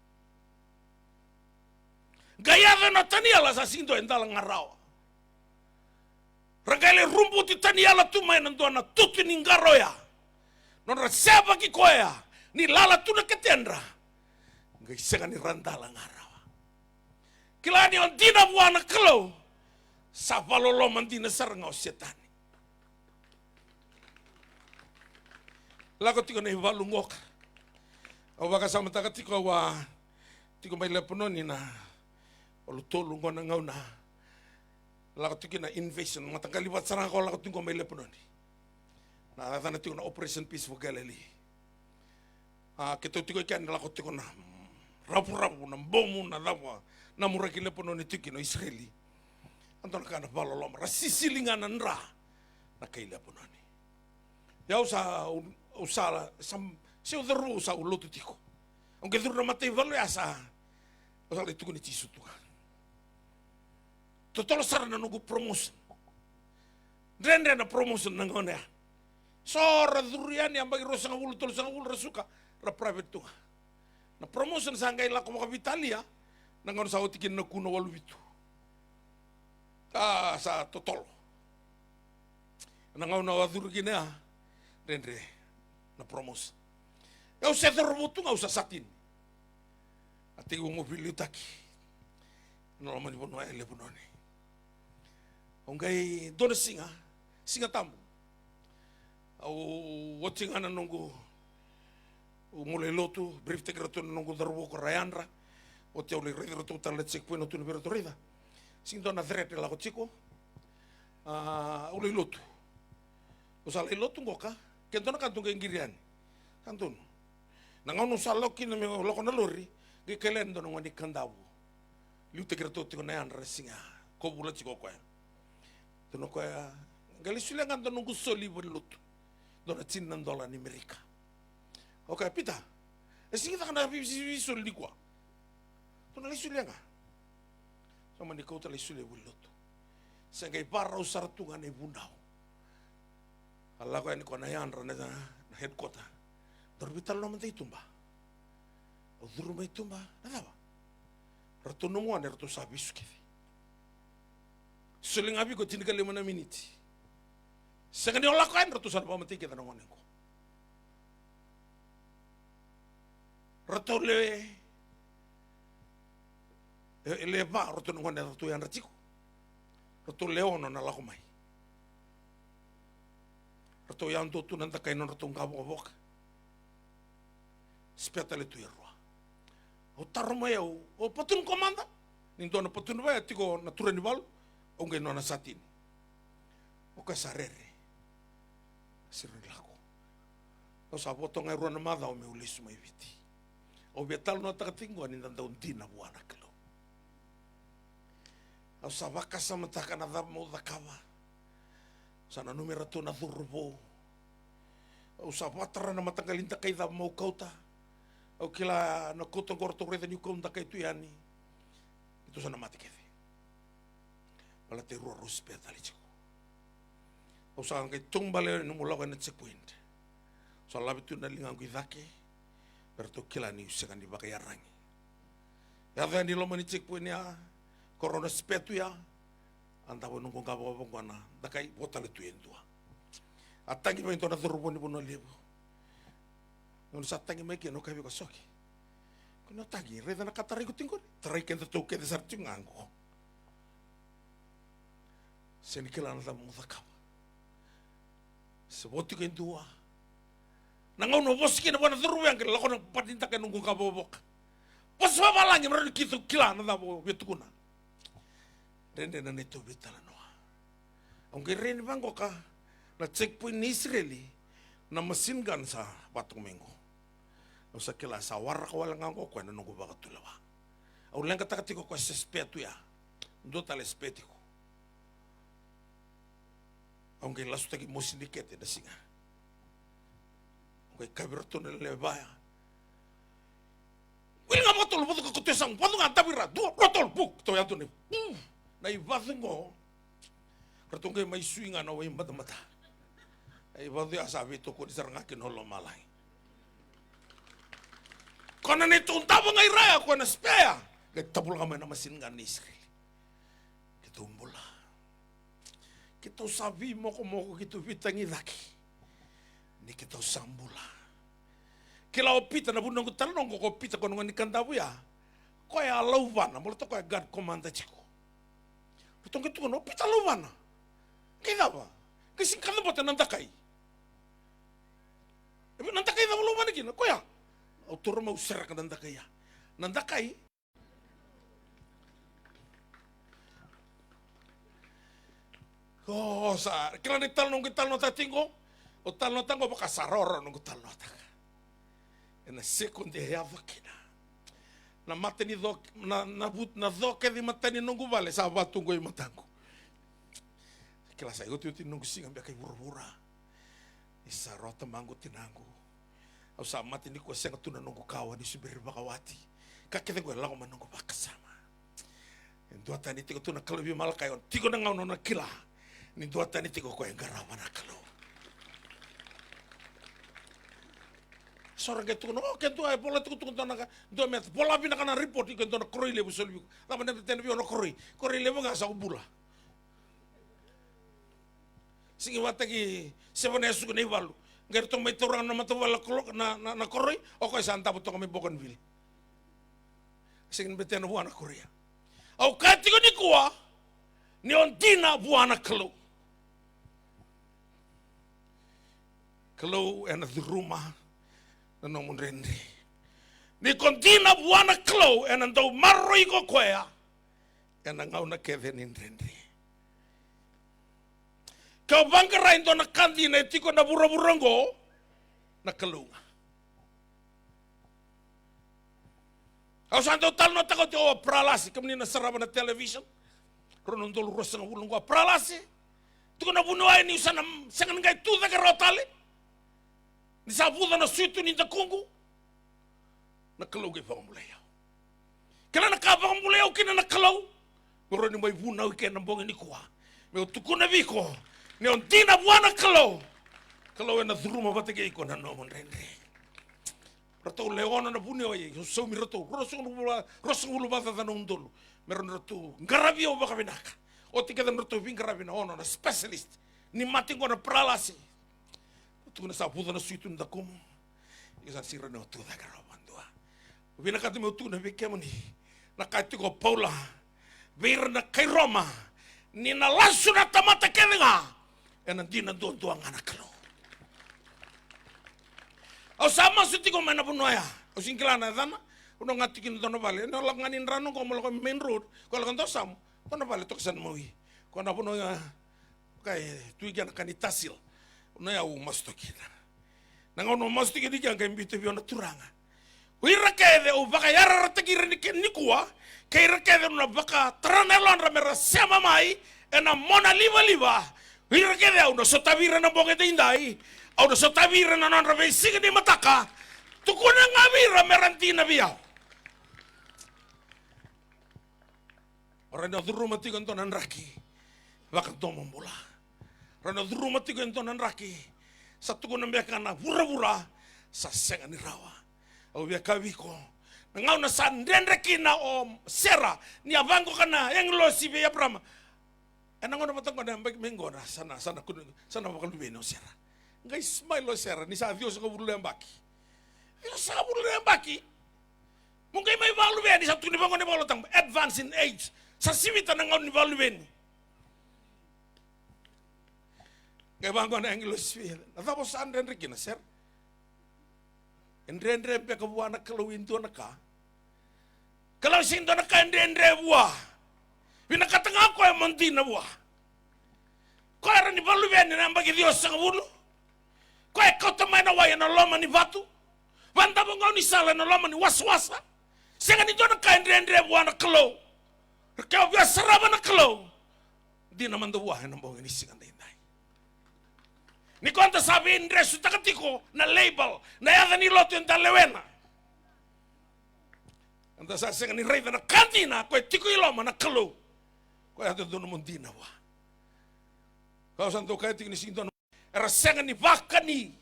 gaya na tani ala sa sindo endala ngarawa Ragale rumbu ti taniala tu mai nandona tutu ni ngaroya. Non raseba ki koya ni lala tu na ketendra. Ngai senga ni randala ngarawa. Kilani on dina buana kelo. Sa valolo mandina saranga o setani. Lago tiko nei valu ngoka. O waka sama taka tiko wa tiko mai lepononi na o tolu ngona ngauna. Lago tiki na invasion matangkali wat sarang ko lago tiko mai lepononi na tana tiko na operation peace for Galilee keto tiko kan lago tiko na rapu na bomu na lawa na muraki lepononi tiki no Israeli antona kana balolom rasisilinga na nra na kai lepononi ya usala sam se udru sa ulotu tiko onge dru matei valo ya sa usala tiko ni tisu tuka Totolo sarana nunggu promotion. Dren na promotion nangone. Sora durian yang bagi rosang ulu tol sang ulu rasuka ra private tunga. Na promotion sanggai la ko Italia nangon sa utikin na kuno walu itu. Sa totolo. Nangaw na wadur gina dren na promotion. Ya usah terbutu nga usah satin. Ati ko mobil utaki. No man ibo no ele bononi. Ongai dona singa tamu. Au watching ana nunggu mulai lotu brief tekrato nunggu darbo ko rayandra. Ote ole redro total let's check point tu no rida. Sing dona threat la ko chiko. Ole lotu. Usale lotu ngoka, kentona kantung ngirian. Kantun. Nangono saloki na me loko na lori, ge kelen dona ngoni kandawu. Liu tekrato tiko na andra singa. Ko bula chiko kwa. Tono koya gali sulia nganta nunggu soli berlut dona $10 ni Amerika. Oke pita esi kita kana soli di kwa tono li sulia nga sama di kota li sulia berlut sengai barra usar tunga ne bundau alla ko ni kona yanra na headquarter dorbital no mate tumba o duru mai tumba nada ratu no mo ne ratu sabi suki suling abi ko tinikali mana miniti Sengan yo lakukan ratusan pamati kita nongonin ko. Rato le ba rato nongonin rato yan ratiko. Rato leono na lako mai. Rato yan to tunan takay non rato ngabok. Speta le tu irwa. O taro mai o patun komanda. Nindo na patun vai tiko na tura ni balu. O ngai nona satin. O kasarere. Sirri lako. O sa boto ngai ruana mada o me ulisu mai viti. O betal no takatingo ani nanda untina buana kelo. O sa vaka sa mataka na dha mo dhakawa. Sa na numera to na dhurbo. O sa watara na matagalinta kay dha mo kauta. O kila na kouta gorto reda ni kaunta kay tuyani. Ito sa na matikete. Wala te ruwa ruspeta lichiko. O sa kay tumbale no mulawa na checkpoint. So labi tu na lingang kuidake. Berto kila ni usakan di bakai arangi. Ya dha ni loma ni checkpoint ya korona spetu ya. Anda nunggu ngabo bongwana dakai botale tu endua. Atangi mo na dhurbo ni bono lebo. Nung satangi mai kino kabi ko soki. Kuno tangi reda na katari ko tingko. Tarai kenta to ke desar tungango. Seni kila na tamu thakaba. Seboti ko endua. Nangau no boski na bona dhurbo yang kila lakona patinta ke nunggu ngabo bok. Pas babalangi mereka kitu kila na tamu betukuna. Rende na neto betala noa. Aunque rende bango ka na checkpoint ni Israeli na machine gun sa Batong Mengo. O sa kila sa warra ka wala ngango ko na nungu baka tulawa. Au lenga takatiko ko sa spetu ya. Ndo tale spetiko. Aunque lasu taki mo sindikete na singa. Aunque kabirto na lebaya. Wili nga matol buto ko kutesang patu nga tabira do rotol buk to yanto ne. Na ibathungo ratung kay may swinga na way mata. Ay ibadhi asabi to ko disaranga kinolo malay. Kona ni tuntabo ngay raya ko na spea. Kay tabul kami na masingan ni Israel. Kitumbula. Kito sabi mo ko kito vitangi laki. Ni kito sambula. Kila opita na bunang ko talong ko opita ko nung ni kandabu ya. Ko ya lauwana, mo to ko God command chiko. Putong gitu no pita lauwana. Kaya ba? Kasi kana bote nandakai. Ebe nandakai da lauwana kina ko ya. Autor mau serra ka nandakai ya. Nandakai oh, sa kila ni tal nung tatingo, o tal no tango baka saroro nung tal no taka. Na sekunde ya vakina. Na mate ni do na do ke di mate ni nungu vale sa batungo i matango. Kila sa yotu nungu singa mbia kai burubura. Isa rota mango tinango. Au sa mate ni ko senga tuna nungu kawa ni subiri bakawati. Kakete ko lango manungu bakasama. Endo tani tiko tuna kalabi malakai on tiko na ngau na kila. Ni do tani tiko ko engarawa na kalo. Sora ke tuno ke tu ai bola tu tona ka do met bola bina kana report ke tona kroi le busol bi la bana ten bi ono kroi le nga sa ubula singi wata ki sebone su ne walu ngar to mai torang na mata wala na kroi o ko santa buto kami Bougainville singin beten buana korea au kati ko ni kuwa ni on dina buana klo en the rumah na nomun rende. Ni kontina buana klo en andau marroi ko koea en ngau na kevenin rende. Kau bangkara indo na kandi na tiko na buraburango na kalunga. Au santo tal no tako teo pralasi kamni na saraba na television. Ronon dolu rosang ulungwa pralasi. Tiko na bunuai ni usana sangan ngai tu da karotale. Ni sabuda na suitu ni takungu na kalau ke pangmulaya kala na ka pangmulaya kina na kalau ngoro ni mai buna ke na bongi ni kwa me tukuna biko ni on tina buana kalau na dhuruma batege iko na no monrende rato leona na buni oi so mi rato rosong ulu bata na undolo meron rato ngarabio baka binaka o tika na rato vingarabi na ono na specialist ni mati ngona pralasi. Tu na saputo na suitu na como. Isa sira na tu da karawan tua. Vina kati mo tu na bikemo ni. Na kati ko Paula. Vir na kay Roma. Ni na lasu na tamata kelinga. E nanti na doon tuang anak lo. O sama suti ko mana punoya. O singkilana dana. Uno ngatikin tono bale. No lang nganin rano ko mo lang main road. Ko lang to sam. Tono bale to kesan mo. Ko na punoya. Kay tuigan kanitasil. No ya umasto kita. Nangono masto kita diyan kay mbito biyo na turanga. Uira kede u baka yara ratakira ni kuwa. Kay rakede no baka tranelon ramera sama mai ena mona liva. Uira kede u no sotavira na bongete indai. Au no sotavira na non rave siga ni mataka. Tukuna ngavira merantina biao. Orang na duruma tigan tonan raki. Baka tomo mula. Rana duruma tiga entonan raki. Satu ko nambia kana vura-vura sa senga ni rawa. Au bia kawiko. Ngau na sanden reki na om sera ni abango kana yang lo si bia prama. Enang ona matang kana mbak mengona sana bakal beno sera. Ngai smile lo sera ni sa Dios ko bulu mbaki. Dios sa bulu mbaki. Mungkin mai valu beni satu ni bangon ni bolo tang advance in age. Sa sivita na ngau ni valu beni. Kaya bangon ang iluswil. Natapos saan rin rin sir?Endre pe kabuana kalawin to na ka. Kalawin to na kaendre buwa. Pinakatanga ko yung mundi na buwa. Ko era ni baluben na bagi Dios sa ulo. Ko e kautamay na waya na loma ni batu. Banda mo ngaw ni sala na loma ni waswasa. Siya ni to na kaendre buwa na kalaw. Kaya biya saraba na kalaw. Di naman dawa ng buwan ni siya. Ni konta sabi Indre sutakatiko na label na yada ni loto yung talewena. Anta sa senga ni rey na kantina ko tiko iloma na kalo. Ko yada doon mo di na wa. Kau santo kaya tiko ni sinto na era senga ni bakani.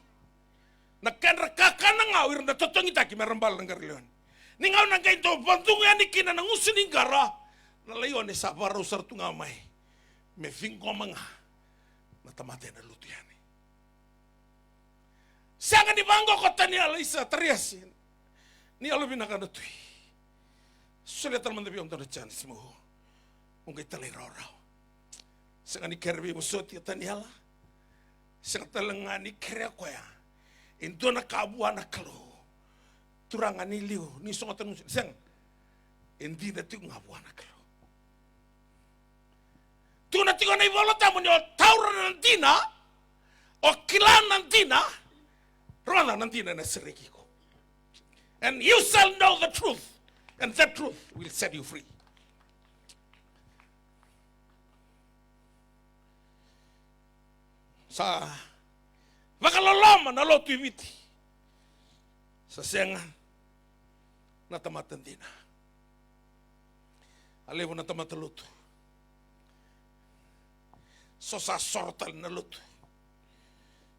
Na kenra kakana ngawir na totong itaki merambal ng kariliwan. Ni ngaw nang kayo bantung yan ni kina ng usuning gara. Na layo ni sabaro sartu ngamay. Me fingko mga natamate na luto yan. Sanga ni banggo kota ni Alisa teriasin. Ni alu binakana tui. Sulit teman tapi untuk chance mo. Mungkin talay raw. Sanga ni kerbi musoti taniala. Sanga talangani kere ko ya. Indo na kabuan na kalo. Turangan ni liu ni songotan sang. Indi na tu ngabuan na kalo. Tu na tingo na ibolota mo ni o tauran nantina. O kilan nantina. Rana nanti na seriki ko. And you shall know the truth. And that truth will set you free. Sa makaloloma na lotu ibiti. Sa senga na tamatan din na. Alevo na tamatan luto. So sa sortal na luto.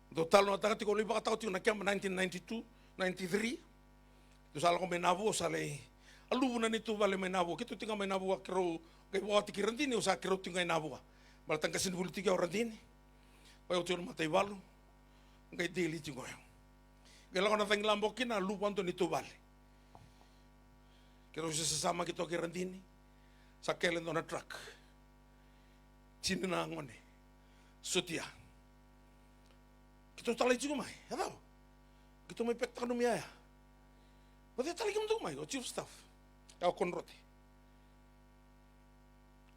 Total no takati ko liba katao tiyo na kiyama 1992, 93. Tu sala ko may nabo sale alubo na nito vale may nabo. Kito tinga may nabo kiro kay wati kirantini usa kiro tinga nabo. Malatang kasin bulitiga orantini. Payo tiyo matay valo. Kay daily tingo yo. Gala ko na tang lambokin na lubo anto nito vale. Kiro sa sasama kito kirantini. Sa kelen do na truck. Sino na ngone. Sutia. Kita talay juga mai, ya tahu? Kita mai pek takanu miaya. Berarti talay kamu tuh mai, o chief staff, ya konrote.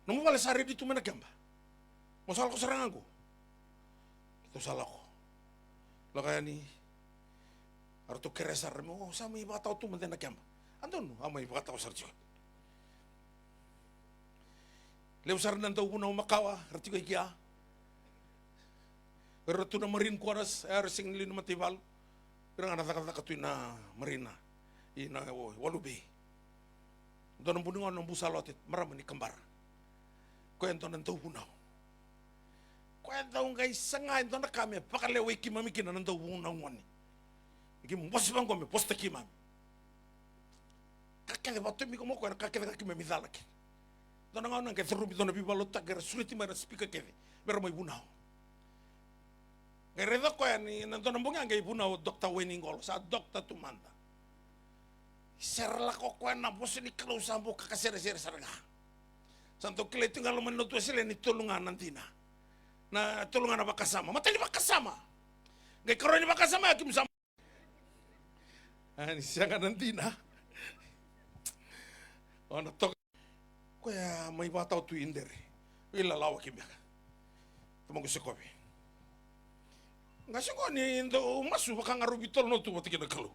Namu balik sari di tu mana gamba? Masalah ko serang aku. Kita salah ko. Lo kaya ni, harus keresar mo sama iba tahu tu mana gamba. Anton, ama iba tahu sar juga. Lewsar nanti uno makawa, arti ko ikia. Pero tu na marin kuaras sing lino matival. Pero nga natakata katoy na marina. Ina walubi. Doon ang punungan ng busalotit. Maraming ni kambar. Kwento ng taupunaw. Kwento ng guys sangayin doon na kami. Pakaleway kimamikin na ng taupunaw wani. Ikim wasbang kami. Posta kimam. Kakele bato mi kumo kwena kakele kakimamidalakin. Doon nga nang kaya rubi doon na bibalota. Gara sulit ima na speaker keve. Pero may bunaw. Ngai redo ko ni nanto nambunga ngai puna o Dr. Weningol sa Dr. Tumanda. Serla ko na bos ni kalau sambo kakasere-sere sarga. Santo kile tinggal menutu sile ni tulungan nanti na tulungan apa kasama. Mata ni bakasama. Ngai karo ni bakasama akim sama. Ani sianga nanti na. Ona tok ko ya mai batau tu indere. Ila lawa kimya. Tumongo sekobi. Ngasih kok ni indo masu baka ngarubi tol no tu bati kena kalau.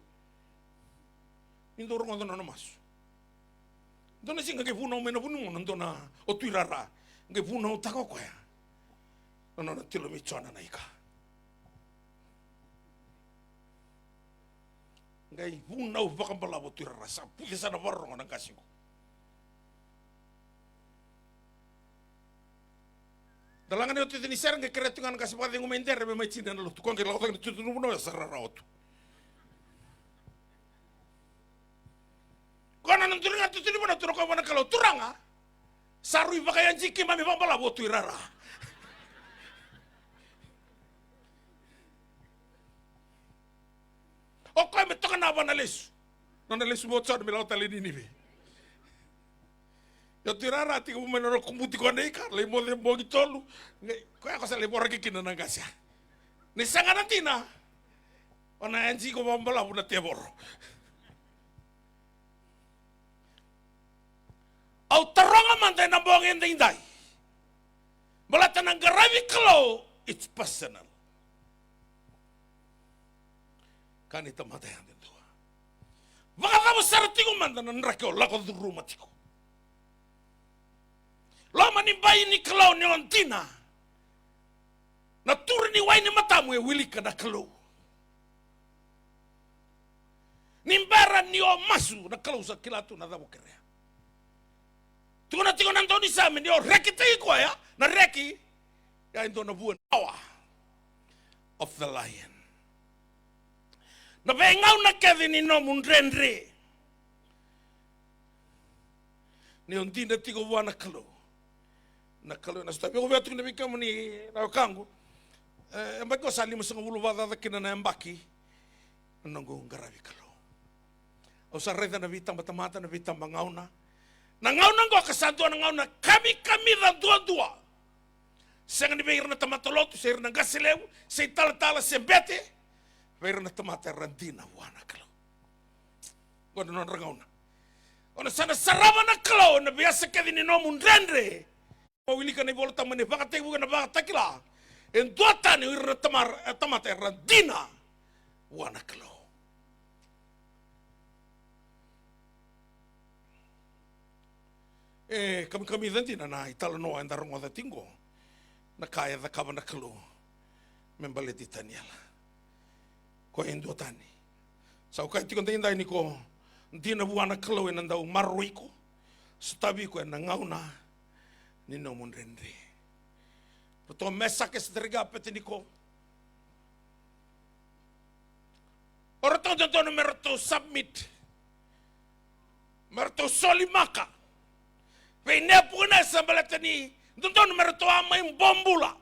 Indo orang nona masu. Dona sih nggak puno mena puno nona otuirara nggak puno tako kaya. Nona tilo micona naika. Nggak puno baka bala otuirara sa punya sana barong nang kasih ko. Dalangan itu ni serang ke keretungan kasih pada yang mender memang Cina lalu tukang ke laut itu tu puno sarara otu. Kau nanti turun tu mana turun kau mana kalau turang ah, sarui pakaian jiki mami pambala botu irara. Kau metokan apa nalesu bocor milau tali ini be. Ya tirara tiga menurut kumputi kau neika, lemol gitu lu. Kau aku saya lemor lagi kena nagasya. Ni sangat nanti na, ona anji kau pambala pun tiabor. Au taronga mantai na bongin dindai. Balata nang garavi kalau it's personal. Kan itu mata yang tentu. Baka kamu sartiku mantan nrakyo lakon du rumah tiku. Lama ni bayi ni kalau ni ontina. Na turi ni wai ni matamu e wili kada kalau. Nimbara ni o masu na kalau sa kilatu na dabu kere. Tuna tingo nanto ni sa mendio reki tei ko ya na reki ya into na buan power of the lion. Na bengau na Kevin ni no mundrendre. Ni ontinda tigo buana kalo. Na kalo na stabi ko betu ni bikamu ni na kangu. Mbako sali musang ulu wada kina na mbaki. Nango ngarabi kalo. O sa reda na vitang batamata na vitang bangauna. Nangau nanggo kesantuan nangau na kami ra dua-dua. Sengan ni beir na tamatolotu, seir na gasileu, sei tala-tala sembete, beir na tamata randina wana kalau. Gono non rangau na. Ona sana sarama na kalau na biasa kedi ni nomun rendre. Mawili ka na ibolo tamane baka tebu ka na baka takila. En duata ni ir na tamata randina wana kalau. Kami nanti na italo no anda rongo da tingo na kaya da kaba na kalu membale di Daniel ko endo tani sa ukai tikon tinda ini ko di na buana kalu en anda marui ko stabi ko na ngauna ni no mun rendre poto mesa ke strega petini ko orto do no merto submit merto solimaka Pene puna sambala tani, ntonton mertua main bombula.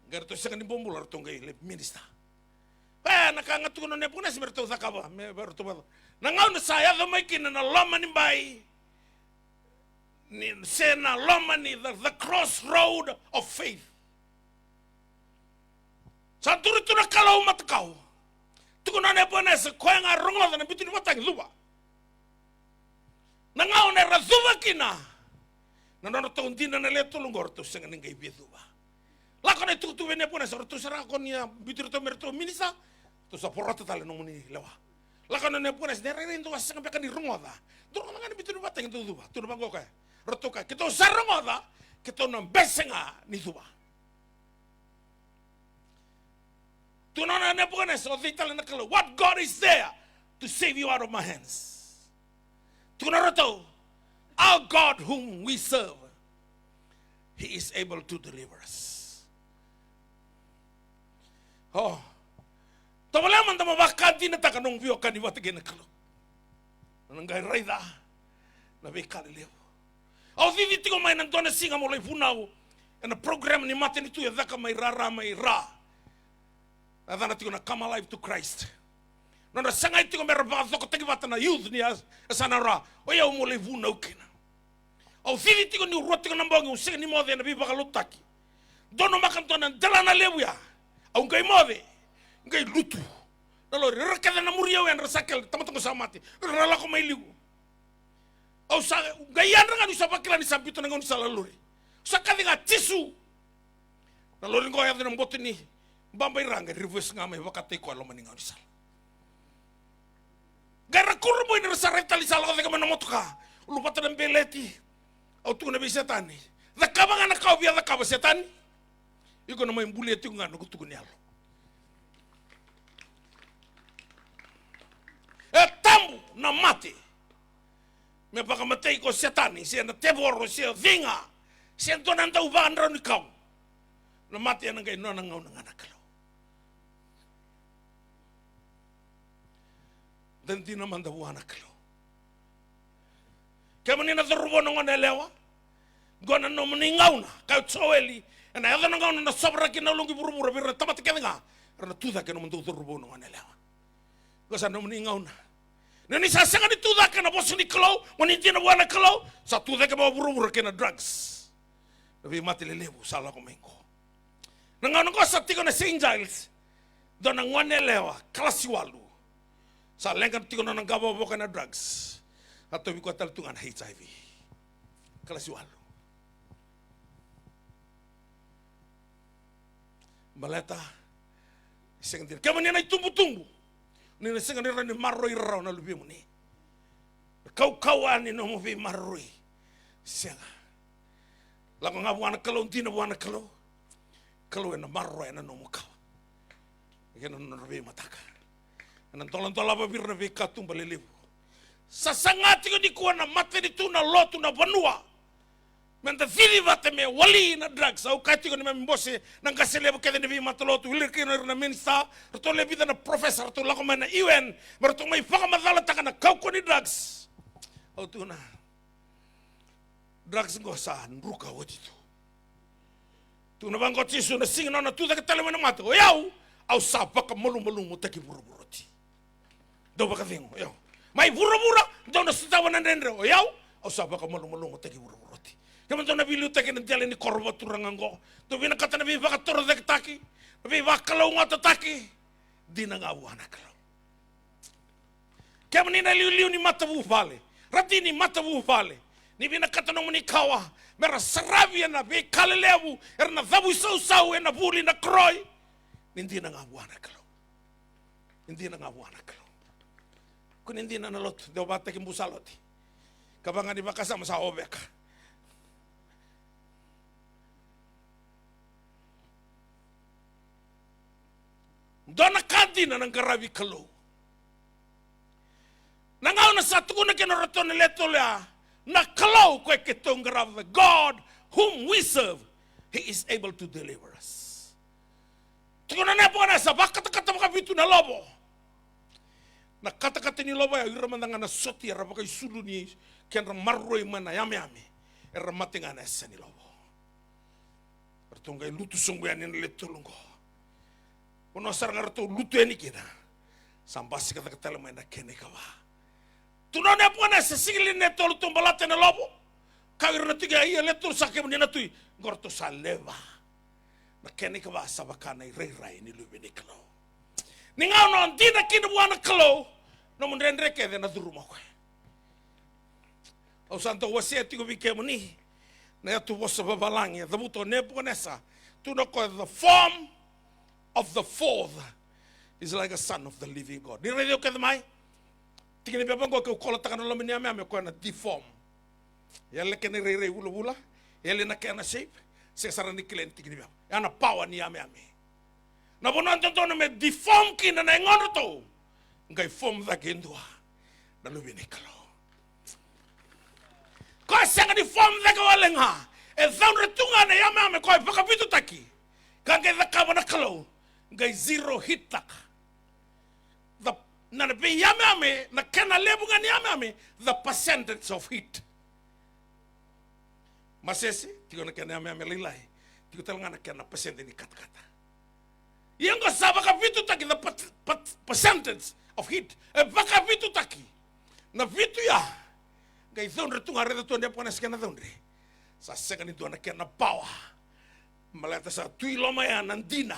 Gerto sekali bombula tongai le minista. Nakanga tuno ne puna mertua sakaba, me bertu. Nangau na saya do makin na lama ni bai. Ni sena lama ni the crossroad of faith. Santuru tu na kalau mat kau. Tuno ne puna se koanga rongo na bitu ni batang luba. Nangau na razuba kina. Nanono tauntina na leto lungor to senga ngai bietuba. Lako na tutu bene puna sa to sara kon ya bitur to merto minisa to sa porata tale no muni lewa. Lako na puna sa nere ndo senga beka ni rungoda. Duro ngana bitur batang to duba. Tu bango ka. Rotoka kito sa rungoda kito na besenga ni duba. Tu nana na puna sa vitale na kalo. What God is there to save you out of my hands. Tunaroto, our God whom we serve, He is able to deliver us. Oh, tabalaman tama bakati na takanong vio kaniwat gena kalo. Nangai raida na bekali leo. Au vivi tigo mai nang dona singa mo lai funau. na program ni mate ni tu ya dhaka mai ra. Adana tiko na come alive to Christ. Nona sangai tiko mera baka thoko teki vata na youth ni asana ra. Oya umole vuna ukina. Au thili tiko ni urua tiko na mbongi usika ni mode na bibaka lutaki. Dono makantona ndala na lebu ya. Au ngai mode. Ngai lutu. Nalori rakada na muria we andra sakel tamatongo samati. Ralako mai ligu. Au sa ngai andra ngani sapakila ni sampito na ngoni salaluri. Sakadi nga tisu. Nalori ngo ya dina mbote ni bamba iranga reverse ngame wakati ko alo maninga nisal. Gara kurbo ina sareta li sala ka mana motoka. Lupata na beleti. Au tu na bi setani. Da kaba ngana ka obia da kaba setani. Iko na mai mbuli tu ngana kutu ni alo. E tambu na mate. Me paka matei ko setani, se na tevoro se vinga. Se dona ndau ba andra ni kau. Na mate na ngai nona ngau ngana kalo. Dan tina manda buana kalo. Kama nina dharubo na ngone lewa. Gona no mni ngauna ka tsoeli. Na ya na ngauna na sabra ki na lungi burubura birra tamate kenga. Rana tuda ke no manda dharubo na ngone lewa. Gosa no mni ngauna. Nani sa sanga ni tuda ke na bosu ni kalo, moni tina buana kalo, sa tuda ke ba burubura ke na drugs. Nabi mati le lebu sala ko mengo. Nanga ngo sa tiko na St. Giles. Dona ngone lewa klasi walu. Sa lengan tiko na ngabo boka na drugs. Ato bi ko tal tungan HIV. Klasi walu. Baleta sengendir. Kama ni na tumbu-tumbu. Ni na sengendir ni marroi rau na lubi mo ni. Kau-kauan ni no mo bi marroi. Senga. Lako nga buana kalau tina buana kalau ena marro ena no muka kena no rabi mataka ena tolan ba bir rabi katum balelebu sasangati ko di kuana mate di tuna lotu na banua menta fili vate me wali na drugs au kati ko ni mbose nang kaselebu kede ni matolotu hilir kino na minsta to le vida na professor to lako mana iwen berto mai faka madala takana kau ko ni drugs au tuna drugs ngo sa nruka waditu. Tu na bango tisu na singa na tu da tele mana mata. Yau au sa baka malu-malu mo taki buru-buroti. Do baka vingo yau. Mai buru-bura do na sitawa na ndendre. Yau au sa baka malu-malu mo taki buru-buroti. Kama do na bilu taki na tele ni korba turangango. Do bina kata na bi baka toro da taki. Bi baka kalau ngata taki. Dina ngawu anak kalau. Kama ni na liu ni mata bu vale. Rati ni mata bu vale. Ni bina kata no muni kawa mera saravia na be kalelebu erna dhabu sau ena buli na kroi nindi na ngabuana kalo nindi na ngabuana kalo kun nindi na lot de obata ki musaloti kabanga ni bakasa masa obeka dona kantina na ngarabi kalo nangau na satu kuna kena rotone letolea na kalau kwe ketongarav the God whom we serve, He is able to deliver us. Tiko na nepo na sa kata-kata makabitu na lobo. Na kata-kata ni lobo ya iramandanga na soti ya rabakai sulu ni kenra marroi mana yame-yame. Era matinga na esa ni lobo. Pertonggai lutu sunggu ya nina letulungo. Ono sarang arato lutu ya ni kina. Sambasi kata-kata lama na kene kawa. Tunone pona se sigli ne tolu tombalate na lobo. Kagir na tiga iya letul sakem ni na tui. Gorto saleva. Na kene ka ba sabakana rai ni lubini kalo. Ni ngau no antina kina buana kalo. No mundrendre ke de na duruma ko. Au santo wasia tigo bikemo ni. Na tu bosa babalangi. Da buto ne ponesa. Tu no ko the form of the fourth is like a son of the living God. Ni radio ke mai. Tingin ni ko kola takano lo menia me ko na deform. Yale kene rei bula yale na kana shape se sarani klient tingin ni ana power ni ame. Na bono tonto me deform kina na ngono to. Ngai form da kendua. Na lo bini kalo. Ko sanga ni form da ko lenga. E zaun retunga na ame ko paka pitu taki. Kange da ka na kalo. Ngai zero hit tak. Na be yame na kena lebu ngani yame the percentage of heat. Masesi tiko na kena yame lilai Tigo talangana kena percent ni kata-kata. Yang ko sa baka vitu taki the percentage of heat. Baka vitu taki. Na vitu ya. Gai thondre tunga reda tuan dia panas kena thondre. Sa sekan itu anak kena power. Malata sa tui loma ya nandina.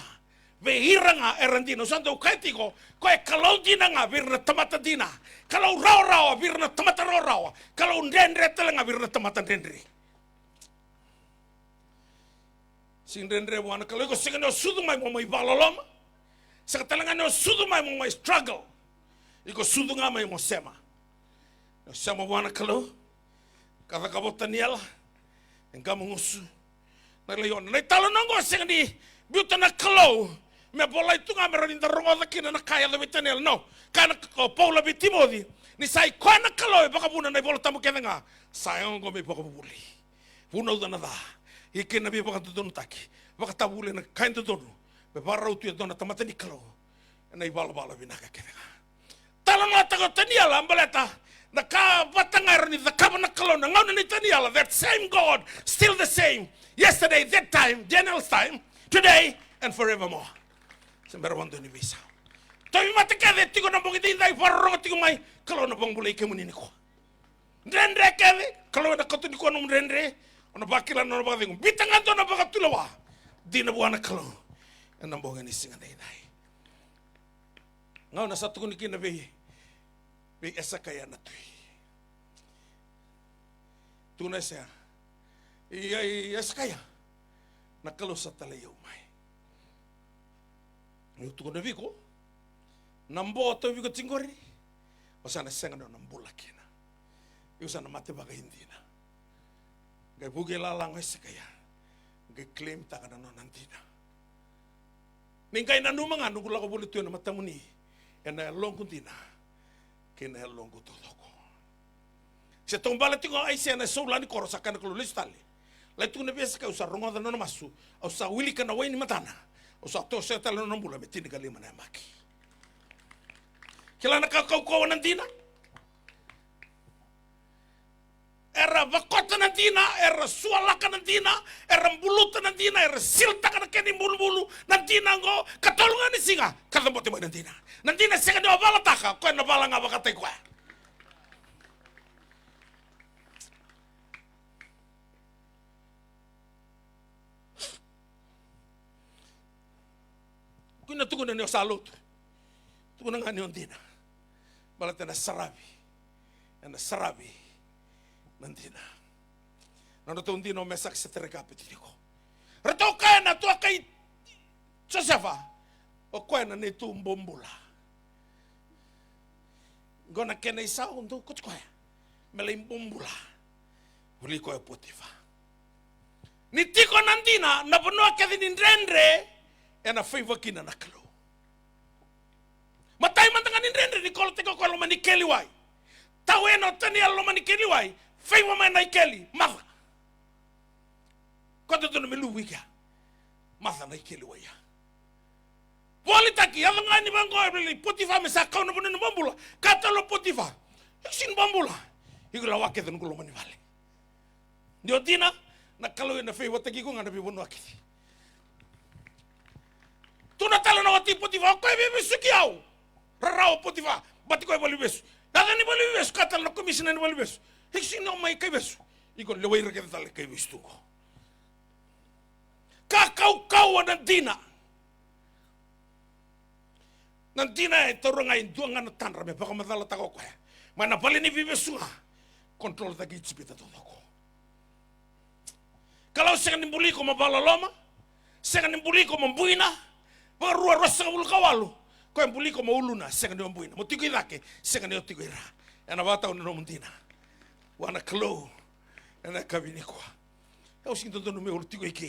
Ve hiranga erandina. Santo kaitiko ko kalau dina nga virna tamata dina. Kalau rawa virna tamata rawa. Kalau ndendre telanga virna tamata ndendre. Sing rendre wana kalau ko sing no sudu mai mo mai baloloma. Sa talanga no sudu mai mo mai struggle. Iko sudu nga mai mo sema. No sema wana kalau kada kabota niela. Engka mungusu. Na leon na talo nongo sing di biuta na kalau me bola itu nga meron inda rongo da kina na kaya da bitanel no. Kana ko Paula bitimodi ni sai kwana kalau baka buna na bola tamu kena nga. Sayang go me baka buli. Puno da na da. Ike na baka tudon taki. Baka tabule na kain tudon. Be barau tu dona tamata ni kalau. Na ibala binaka kena. Talo na tago taniala ambaleta. Na ka batangar ni the kabana kalau na ngau ni taniala. That same God still the same. Yesterday, that time, Daniel's time, today and forevermore. Sembara wanto ni bisa. Tapi mata kade tigo na bongi dindai farro tigo mai kalau na bong bulai kemuni ni ko. Ndendre kade kalau na katu ni ko no ndendre. Ona bakila no bakadingo bitangan to na bakatulawa dina buana kalo na bonga ni singa dai ngau na satu ni kina be esa kaya na tu na sa esa kaya na kalo sa talayo mai tu ko na viko nambo to viko tingori osana senga no nambula kina usana mate baga indina. Gai buge lalang ese kaya. Gai claim takana no nantina. Ningkai nanu manga nugu lako buli tuyo na matamuni. Ena long kuntina. Kena long kutodoko. Se tombala tingo aise na soulani koro sakana kulu listali. Lai tungu na biasa ka usa rongoda no masu. Usa wili kana waini matana. Usa to setala no nambula metini kalima na maki. Kila na kakau kawa nantina. Era vakota nantina, era sualaka nantina, era mbuluta nantina, era silta kana keni bulu-bulu nantina ngo katolungan ni singa kata bote mo nantina. Nantina singa do bala taka ko na bala nga bakatay ko. Kuna tugunan yo salut. Tugunan nga ni nantina. Balata na sarabi. Na sarabi. Nantina. Nano to hindi no mesak sa terekapit ko. Rato kaya na to kay Josefa. O kaya na nito bombula. Gona kena isa undo kuch kaya. Melaim bombula. Uli ko Potifa. Nitiko nantina na punua kaya nindrendre na favor kina naklo. Matay man tangan nindrendre ni kolo teko kolo manikeliwai. Tawe no tani alo manikeliwai. Favor man na ikeli, Martha. Kota to na meluwika. Martha na ikeli waya. Wali taki, ala nga ni bango ebili, Potifa me sakau na puno na bambula. Kata lo Potifa, iksin bambula. Igula wake to nukulo mani vale. Dio tina, na kalau na favor taki ko nga na bibono akiti. Tuna talo na wati Potifa, ko ebe sukiao. Rarao Potifa, bati ko ebali besu. Ada ni bali besu, kata na komisina ni bali besu. Hiksi no mai kay besu. Iko leway ra kita tali kay besu ko. Kakau nantina. Nantina e toro nga induanga na tanra me baka madala tako ko. Mana pali ni besu nga. Control ta gitsipita todo ko. Kalau saya nimbuli ko mabalaloma, saya nimbuli ko mambuina, barua rosa ul kawalu. Ko nimbuli ko mauluna, saya nimbuina. Motiko idake, saya ni otiko ira. Ana bata no muntina. Wana klo na kabini ko. Kau sing tonton me urti ko iki.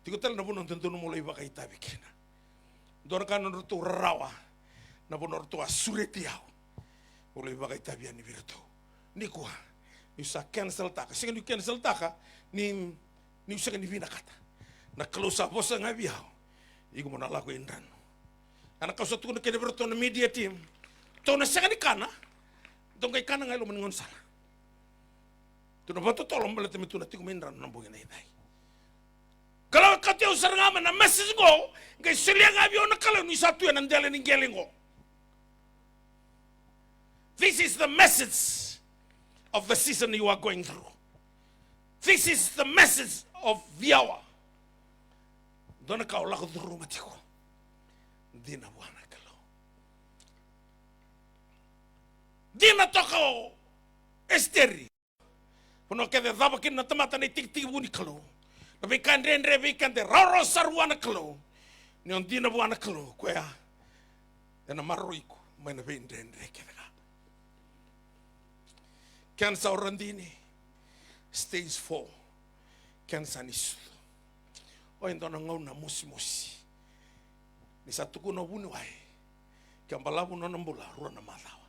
Tiko tal na bunon tonton mo lai baka itabi kina. Dor kan no to rawa. Na bonor to asureti yao. Mo lai baka itabi ani virto. Ni ko. Ni sa cancel taka. Sing ni cancel taka ni usa ni vina kata. Na klo sa bosa ngabi yao. Igo mo na la ko indran. Ana kau sa tuko na kene virto na media team. To na sa ni kana. Dong kay kana ngai lo mengon sala. Tuna bato tolong bala temi tuna tiku mindran nambungin ay. Kalau kau tiada usah ngamen na message go, kau seliang abio na kalau ni satu yang nandele ni gelingo. This is the message of the season you are going through. This is the message of the hour. Dona kau laku through matiko. Dina buana kalau. Dina toko esteri. Puno kede dabakin na tamata ni tik buni kalau. Tapi kan rendre bikan de roro sarwana kalau. Ni on dina buana kalau kuya. Ena maruiku maina rendre kede. Kansa orandini stage 4 kansa nisu o indona ngona musi ni satu kuno buni wai kambalabu no nambula ruana malawa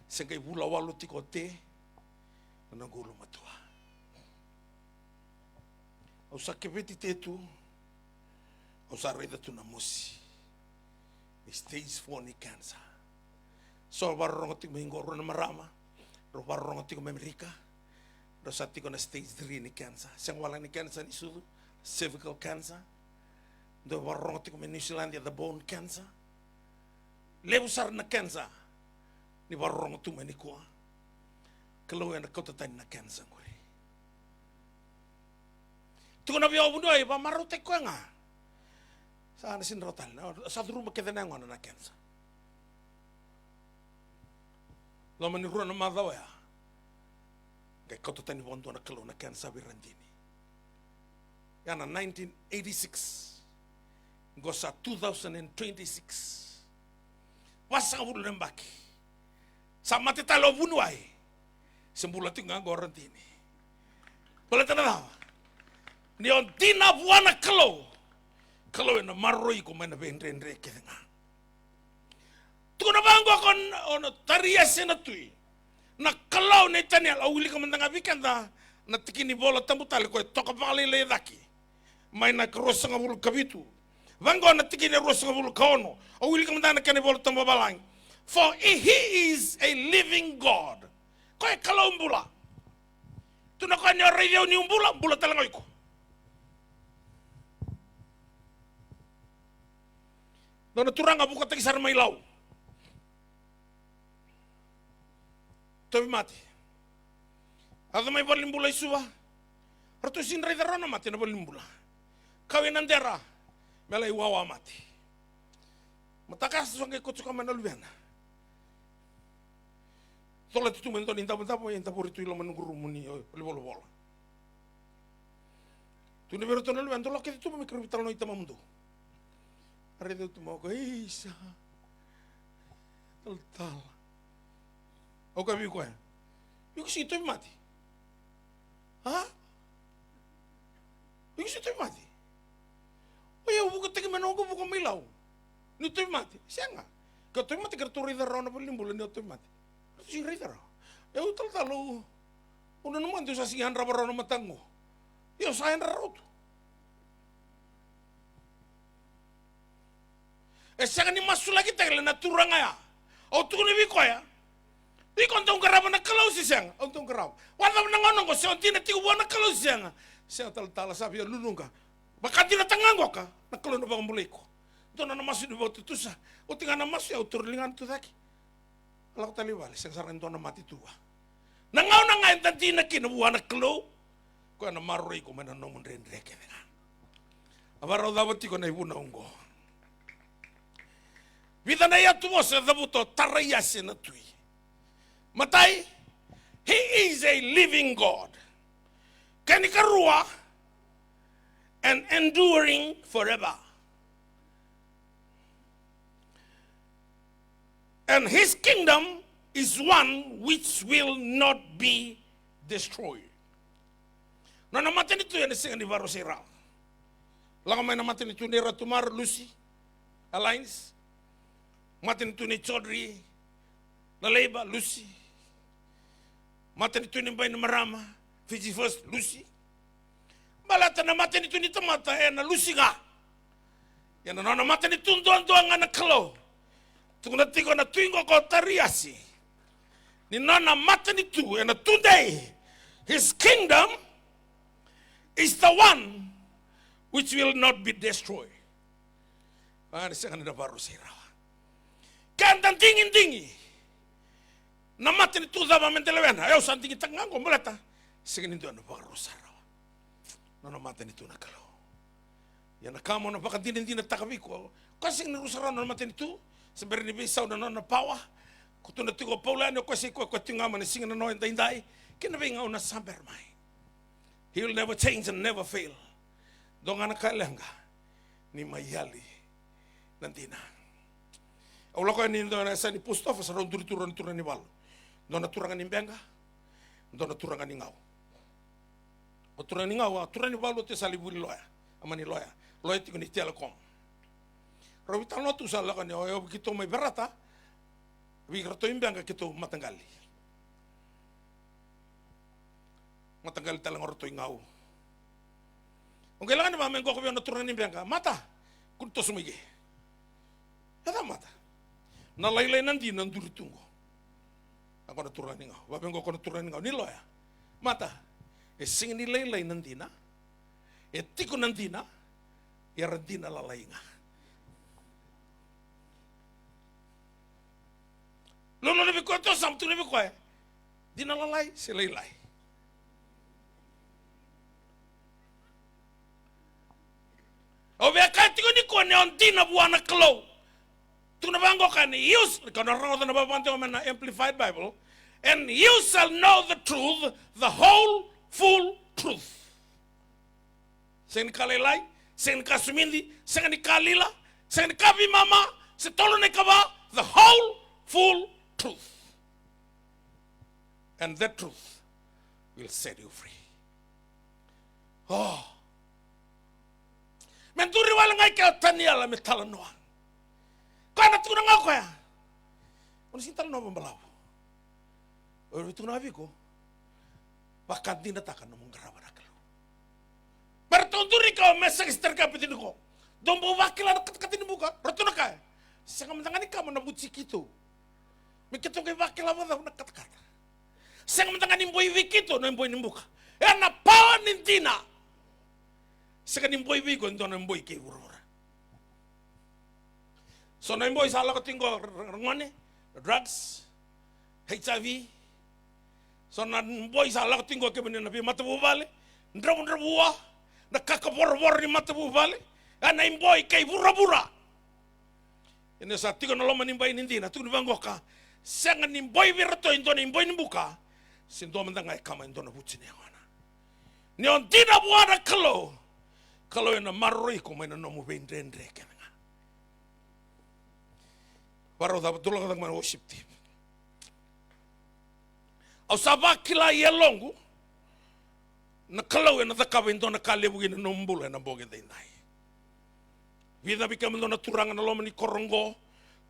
sengai bula walu tikote na gulu matua o sakebeti tetu o sareda tu na musi ni stage 4 ni kansa. So barong ating mahingoro na marama, ro barong ating Amerika, ro sa ating na stage 3 ni cancer. Siyang wala ni cancer ni Sulu, cervical cancer. Do barong ating New Zealand the bone cancer. Lebusar na cancer ni barong ating ni kuha. Kalau yang kau tatay na cancer ngori. Tuko na biyo buno ay ba marote ko nga. Saan sin rotal na sa rumah kita na ngona na cancer. Lama ni runa madhawa ya. Kaya kau tani bondo na kalau na kansa birandini. Yana 1986. Gosa 2026. Wasa kabulu nembaki. Sama tita lo bunuai. Sembula tinggal gorantini. Boleh tanah. Ni on tina buana kalau. Kalau yang maroi ko mana bendre kenga. Tukuna banggo kon ono taria senatui. Na kalau ne tani ala uli kamandanga bikanda na tikini bola tambutali ko toka pali le daki. Mai na krosa ngabul kabitu. Banggo na tikini rosa ngabul kaono. Uli kamandanga kani bola tambabalang. For he is a living God. Ko kalau mbula. Tuna ko ni radio ni mbula talangoy ko. Dona turanga buka takisar mai lau. Tapi mati. Ada mai balimbula isuwa. Ratu sin rai darana mati na balimbula. Kawin andera. Mela iwawa mati. Matakas songe kutsuka manaluena. Tola tutu mento ninta benta po yenta puritu ilo manunguru muni bolo. Tu ne vero tono luena tola ke tu me kribital no itama mundo. Are tu mo ko isa. Tal. O ka biu ko ya. Biu si tu mati. Ha? Biu si tu mati. O ya buka teke manogo buka milau. Ni tu mati. Sianga. Ka tu mati kerturi darona balimbula ni tu mati. Si ridara. Eu tal. Una no mando sa sihan rabarona matango. Eu saen raroto. Sianga ni masu lagi tagla na turanga ya. O tu ni biko ya. Di kontong karaba na kalau si siang, kontong karaba. Wala na ngono ko siya tina tigo na kalau si siang. Siya tal sabi lulunga. Baka tina tangango ka, na kalau na bang mulay ko. Ito na namasu di bawat tutusa. O tinga namasu ya uturlingan tu daki. Alak talibali, siyang sarang ito na mati tuwa. Nangaw na nga yung tantina kinabuha na kalau. Kaya na maroy ko mananong reke nga. Abaraw dapat ko na ibuna ungo. Vida na yatu mo sa dabuto tarayasin na tuy. Matay, he is a living God. Kanikarua and enduring forever. And his kingdom is one which will not be destroyed. Na namatay nito yan isang anibaro si Ra. Lang may namatay nito ni Ratumar Lucy Alliance. Namatay nito ni Chaudhry Naleba Lucy. Namatay nito ni Bay na Marama Fiji First Lucy. Balata namatay nito ni Tamata na Lucy nga. Yan na namatay nito doon nga nakalo. Tunati ko na tuingo ko tariasi. Ni nana mata ni tu and today his kingdom is the one which will not be destroyed. Ada sekan da baru sirawa. Kantan tingin-tinggi. Namatin itu dama mentelewena. Ayo santingi tangan ko mulata. Sekan itu anu baru sirawa. Nona matin itu nakalo. Ya nakamo na pakatinin takabiko. Kasi nirusara nona matin itu. Sebenarnya bisa na nona pawa. Kutuna tigo paula no kasi ko tinga man singa no indai. Kinabinga una samper mai. He will never change and never fail. Dong anak kalanga ni mayali nanti na. Aulah ko ni dona sa ni post office ron turan ni bal. Dona turangan ni benga. Dona turangan ni ngau. O turan ni ngau, turan ni bal te sali buli loya. Amani loya. Loya ti ni telecom. Rawital no tu sala kan yo kito may berata. Wi grato imbenga kito matanggali. Matanggali talang orto ngau. Ang kailangan naman may ko na turan ni benga. Mata. Kunto sumigi. Eta mata. Nalaylay nandi nanduritungo. Ako na turan ni ngau. Wabeng ko na turan ni ngau. Nilo ya. Mata. E sing nilaylay nandi na. E tiko nandi na. E randi na lalay nga. Lolo nabi ko ito. Samto nabi ko eh. Di nalalay. Silaylay. O be kati ko ni ko ne on dina buana klo. Tu na bango kan use ko na rongo na babante o na Amplified Bible, and you shall know the truth, the whole full truth. Sen kalelai, sen kasumindi, sen kalila, sen kabi mama, se tolo ne kaba, the whole full truth. And that truth will set you free. Oh. Menturi wala ngai ka taniala metala noa. Kana tuna ngako ya. Ono sintal no bambalaw. Oro itu na biko. Bakanti na takan mo ngaraba na kalo. Bertonduri ka mesek terkapitin ko. Dombo wakila na katkatin buka. Rotuna ka. Sanga mantangani ka mo na butsi kito. Mikito kay wakila mo na katkata. Sanga mantangani mboy wikito no mboy nimbuka. Ya na pawa nintina. Sekarang boy bigo ndo na boy ke urura. So na boy sala ko tingo ngone drugs HIV. So na boy sala ko tingo ke benen na bi matabu bale. Ndrabuwa na kakabor ni matabu bale. Ana boy ke burabura. Ene sa tigo na loma nimbai nindina tu ni bangoka. Sanga ni boy virato ndo ni boy nimbuka. Sindo mandanga kama ndo na butsine ngona. Ni on dina buana kalo. Kalau yang maroi ko may nanomu bendendre kena. Baru dapat dulu kata mana worship team. Au sabakila yelongu. Na kalau yang natakawa indo na kale bugi na nombul na boge dai. Vida bika mendo na turangan na loma ni korongo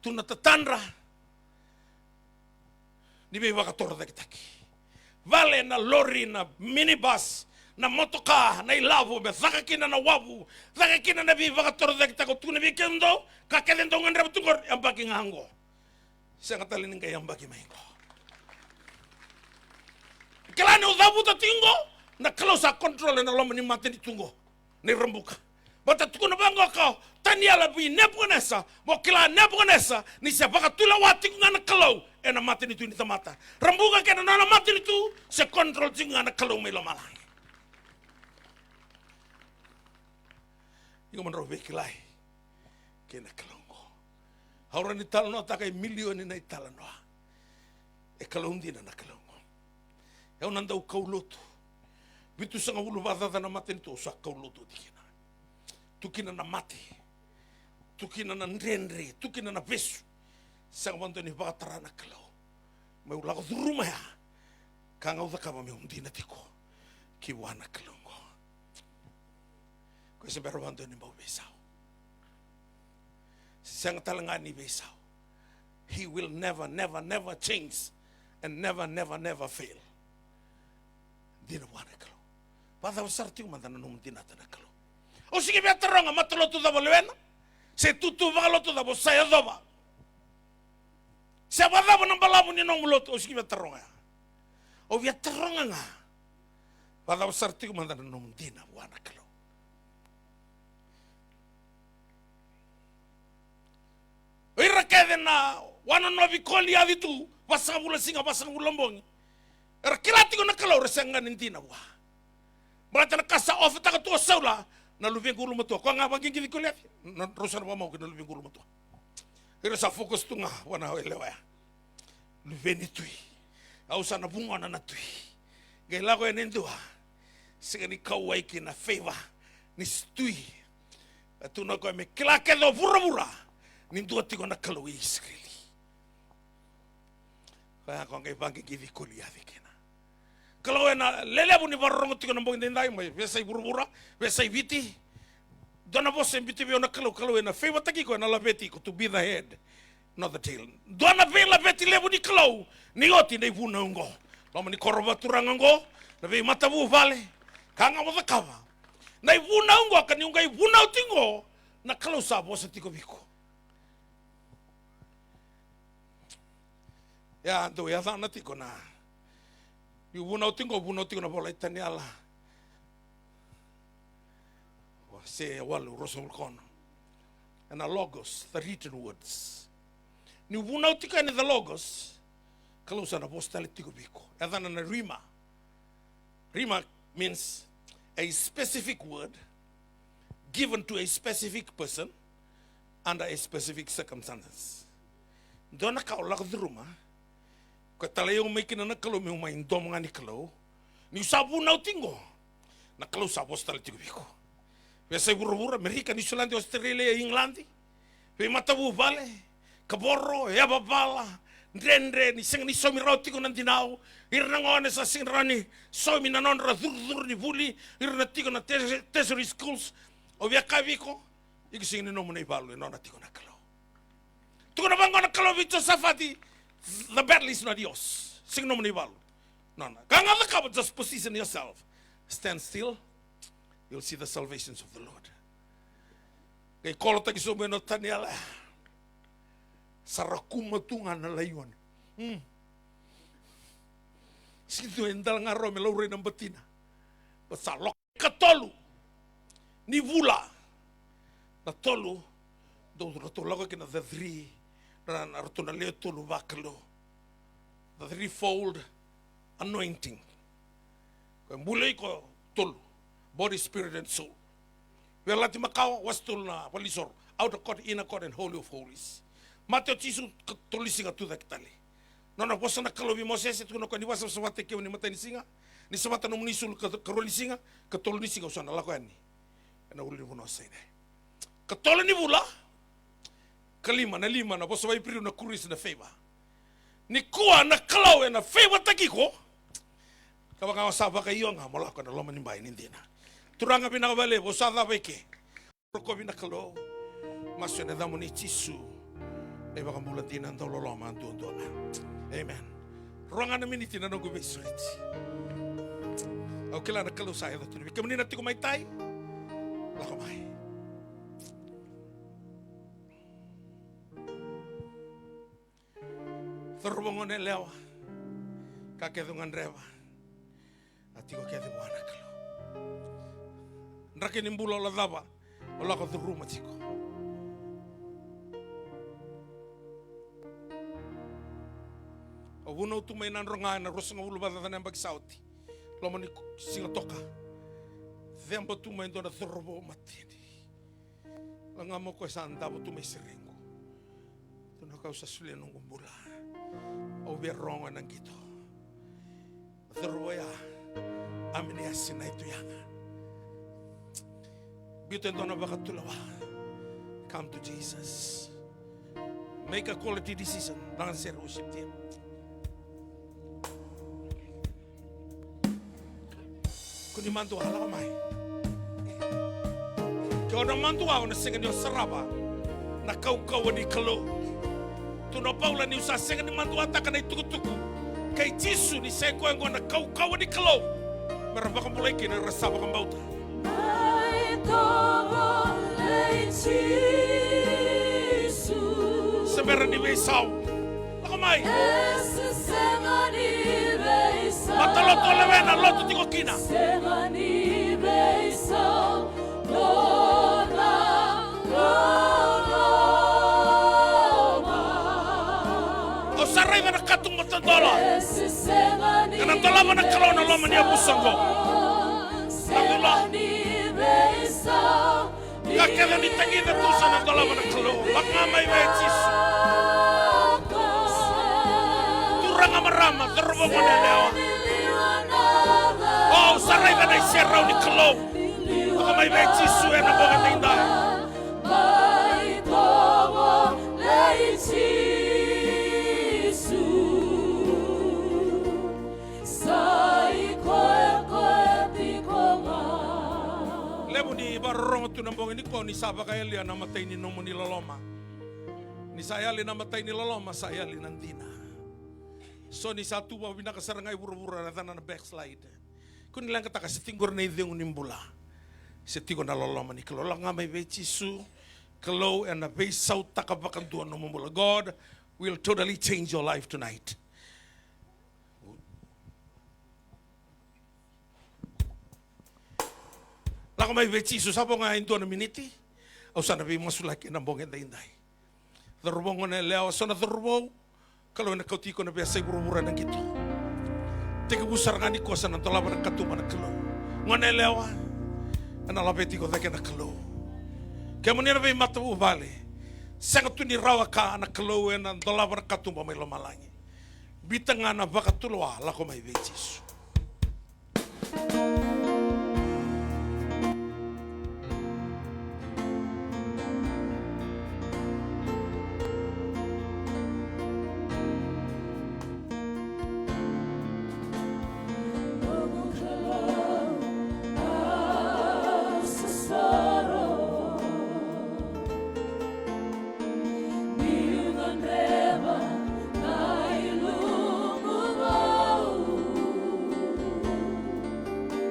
tu na tatandra. Ni be baka torda kitaki. Vale na lori na minibus. Na motoka na ilavu be zakakina na wabu zakakina na biva katorda kita ko tuna bi kendo ka kelendo ngandra tungor ambaki ngango sanga talin ngai ambaki maingo kelane udabu to tingo na close control na lo mani mate ni tungo ni rembuka bata tukuna bango ka taniala bi nebonesa mo kila nebonesa ni se baka tula wati ngana kalau ena mate ni tu ni tamata rembuka kena na mate ni tu se control tinga na kalau melo malai. Iko man robe kilai kena kalongo. Haura ni talo no takai milioni na itala no. E kalondi na kalongo. E onanda u kaulotu. Bitu sanga ulu badada na mate nito sa kaulotu dikina. Tukina na mate. Tukina na nrenre, tukina na besu. Sanga wanto ni bakatara na kalau. Me ulago duruma ya. Kanga udakaba me undina tiko. Kiwana kalongo. Kasi berwanto ni mau besau. Sang talangani besau. He will never change and never fail. Dina wana kalo. Pada besar tiu mantana num dinata na kalo. O sige betaranga matalo tu da bolwena. Se tutu valo tu da bosaya doba. Se abada bona balabu ni nong muloto o sige betaranga. O betaranga nga. Pada sarti ko mandan nom dina wana kalo. Ira kede na wana no bikoli adi tu pasang bula singa pasang bula mbongi. Ira kilati ko na kalo resengan dina wa. Berarti na kasa off ta ka tu saula na lubeng gulu matua. Ko nga baging kidi kuliat na rosan wa mau ke na lubeng gulu matua. Ira sa fokus tu nga wana elewa. Lubeng itui. Au sana bunga na tui. Gai lago e nendua. Sega ni kauai ki na favor ni stui. Atu na koe me kilake do pura-pura. Nindua tiko na kalau i Israeli. Kaya ko ngai bangi ki vikuli avi kena. Kalau na lele bu ni barong tiko na mbong dendai mai vesai pura-pura, vesai viti. Dona bosse viti bi ona kalau na favor taki ko na labeti ko to be the head, not the tail. Dona be labeti lebu ni kalau ni oti nei vuna ngo. Lama ni koroba turanga ngo, na be matabu vale. Kanga mo kava. Na vuna ngo kan yung kai vuna tingo na kalau sa bosse tiko biko. Ya ando ya sana tiko na. Yu vuna tingo na bola itani ala. Wa se walu rosul kono. And a logos, the written words. Ni vuna tika ni the logos. Kalau sana postali tiko biko. Adana na rima. Rima means a specific word given to a specific person under a specific circumstances. Dona kau laku di rumah, ko talayo making na kalau may umain dom nga ni kalau, ni sabu na utingo, na kalau sabu stali tiko biko. Biasa buru-buru Amerika, New Zealand, Australia, England, pe matabu vale, kaboro, yababala, ndrendre ni sing ni somi rauti ko nantinao irna ngone sa sing rani somi na non ra dur ni vuli irna tiko na tertiary schools o via kaviko igi sing ni nomo nei balu no na tiko na kalo tuko na bango na kalo vito safati the battle is not yours sing nomo nei balu no kanga the cover just position yourself stand still you'll see the salvations of the Lord kay kolo tagi so no taniala sarakuma tunga na layuan. Situ endal ngaro me laure ng batina. Basalok katolu ni vula. Na tolu do ratulaga kina the three ran artuna le tolu bakalo. The threefold anointing. Ko mulai ko tolu body, spirit and soul. Welati makaw was tolu na palisor outer court, inner court and holy of holies. Mateo tisu katolisinga tu dakitali. Nona bosa na kalobi Moses tu no kani wasa sawate ke ni mata ni singa. Ni sawata no munisul karoli singa, katoli singa usana la kwani. Na uli no saide. Katoli ni bula. Kalima na lima na bosa vai priu na kuris na favor. Ni kuwa na kalau na favor takiko. Kawa kawa saba ka iyonga mola ko na loma ni bai nindina. Turanga bina vale bosa da beke. Ko bina kalau. Maso na damo ni tisu. E baka mula tina ndo loloma antu. Amen. Ruangan na miniti na nunggu besulit. Okay lang na kalau saya dito. Kami nati ko may tay. Lako may. Thorobongon elewa. Kakedungan rewa. Ati ko kede buwana kalo. Nrakin imbulo la daba. Wala ko dhuruma chiko. Uno tu may nanronga na rosang ulo ba na bagsauti. Loma ni singa toka. Thembo tu may dona thorobo matini. Langamo ko sa andabo tu may siringo. Tu nakaw sa suli nung umbula. O berronga nang gito. Thorobo ya. Amin ya sinay tu yanga. Bito dona baka tulawa. Come to Jesus. Make a quality decision. Dangan sir worship team. Kuni mantu hala kamay. Kau na mantu ako na singa niyo saraba. Na kau-kawa ni kalo. Tuno paula ni usa singa ni mantu ata ka na itukutuku. Kay Jisu ni seko yang na kau-kawa ni kalo. Meraba kang mulai kina rasaba kang bauta. Semera ni besau. Lakamay. Matala loto lewena loto tiko kina. O sarai na katung matandolo. Kana tolama na kalona loma ni abusango. Kakela ni tangina tusa na tolama na kalo. Lakngamay wa Jisu. Turanga marama terubo ko na lewa. Oh sarai na iseraw ni kalo. Lakamay wa Jisu na boga na inday. Lebu ni barong tu nambong ini ko ni saba kaya liya namatay ni nomo ni loloma. Ni saya li namatay ni loloma, saya li nandina. So ni satu ba binakasarangay bura-bura na tanan na backslide. Kung nilang kataka sa tinggor na ideng unimbula. Sa tinggor na loloma ni kalo lang nga may bechisu. Kalo and na besaw takabakan doon numumula. God will totally change your life tonight. Laka may bechisu sabo nga hinto na miniti. O sana may mga sulaki ng bongin na inday. Darubong ko na lewa. So na darubong. Kalau na kauti ko na biasa buru-buru ng gitu. Teka busar nga ni kuasa ng tolaban ng katuman ng kalo. Nga na lewa. Analapeti ko dake na kalo. Kaya mo nila may mata ubali. Sangat tu ni rawa ka na kalo ng tolaban ng katuman may lumalangi. Bitang nga na baka tulwa lako may bechisu.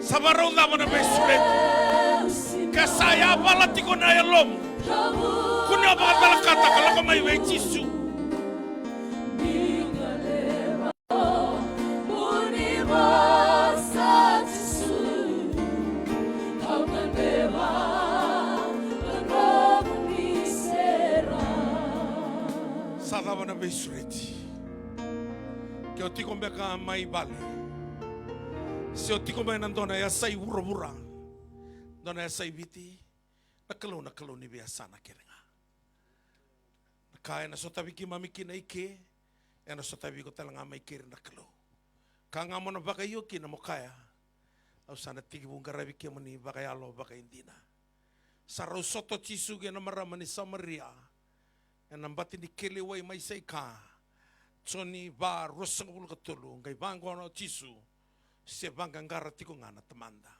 Sabaraw naman na may sulit. Kasaya balati ko na yalom. Kunya baka talakata kala ko may wechisu. Sada na may sulit. Kaya ti kong beka may bali. Si o tiko may nandona ya say wura-wura. Dona ya say biti. Nakalo ni biasa na kira nga. Nakaya na so tabi ki mamiki na ike. Ya na so tabi ko talaga may kira nakalo. Kaya nga mo na baka iyo ki na mo kaya. Au sana tigi mong garabi ki mo ni baka yalo baka hindi na. Sa rosoto chisuge na marama ni Samaria. Yan ang bati ni kiliway may say ka. Tsoni ba rosang ulo katulong. Kay bangko na chisu. Se vanga ngara tiko ngana tamanda.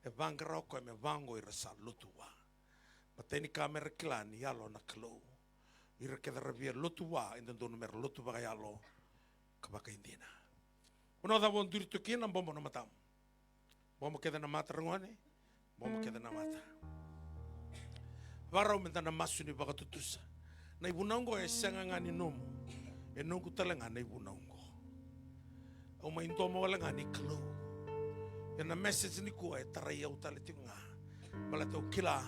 E vanga roko me vango irasa lutua. Mateni kamera kilani yalo na klo. Ira keda rabia lutua indan dono mer lutua yalo kabaka indina. Uno da bon durito kina bombo na matam. Bombo keda na mata rangone. Bombo keda na mata. Varau menta na masu ni baka tutusa. Na ibunango e sanga ngani nomu. E nungu talanga na ibunango. O mainto mo wala nga ni klo. Yan na message ni ko ay tarayaw talit yung nga. Malataw kila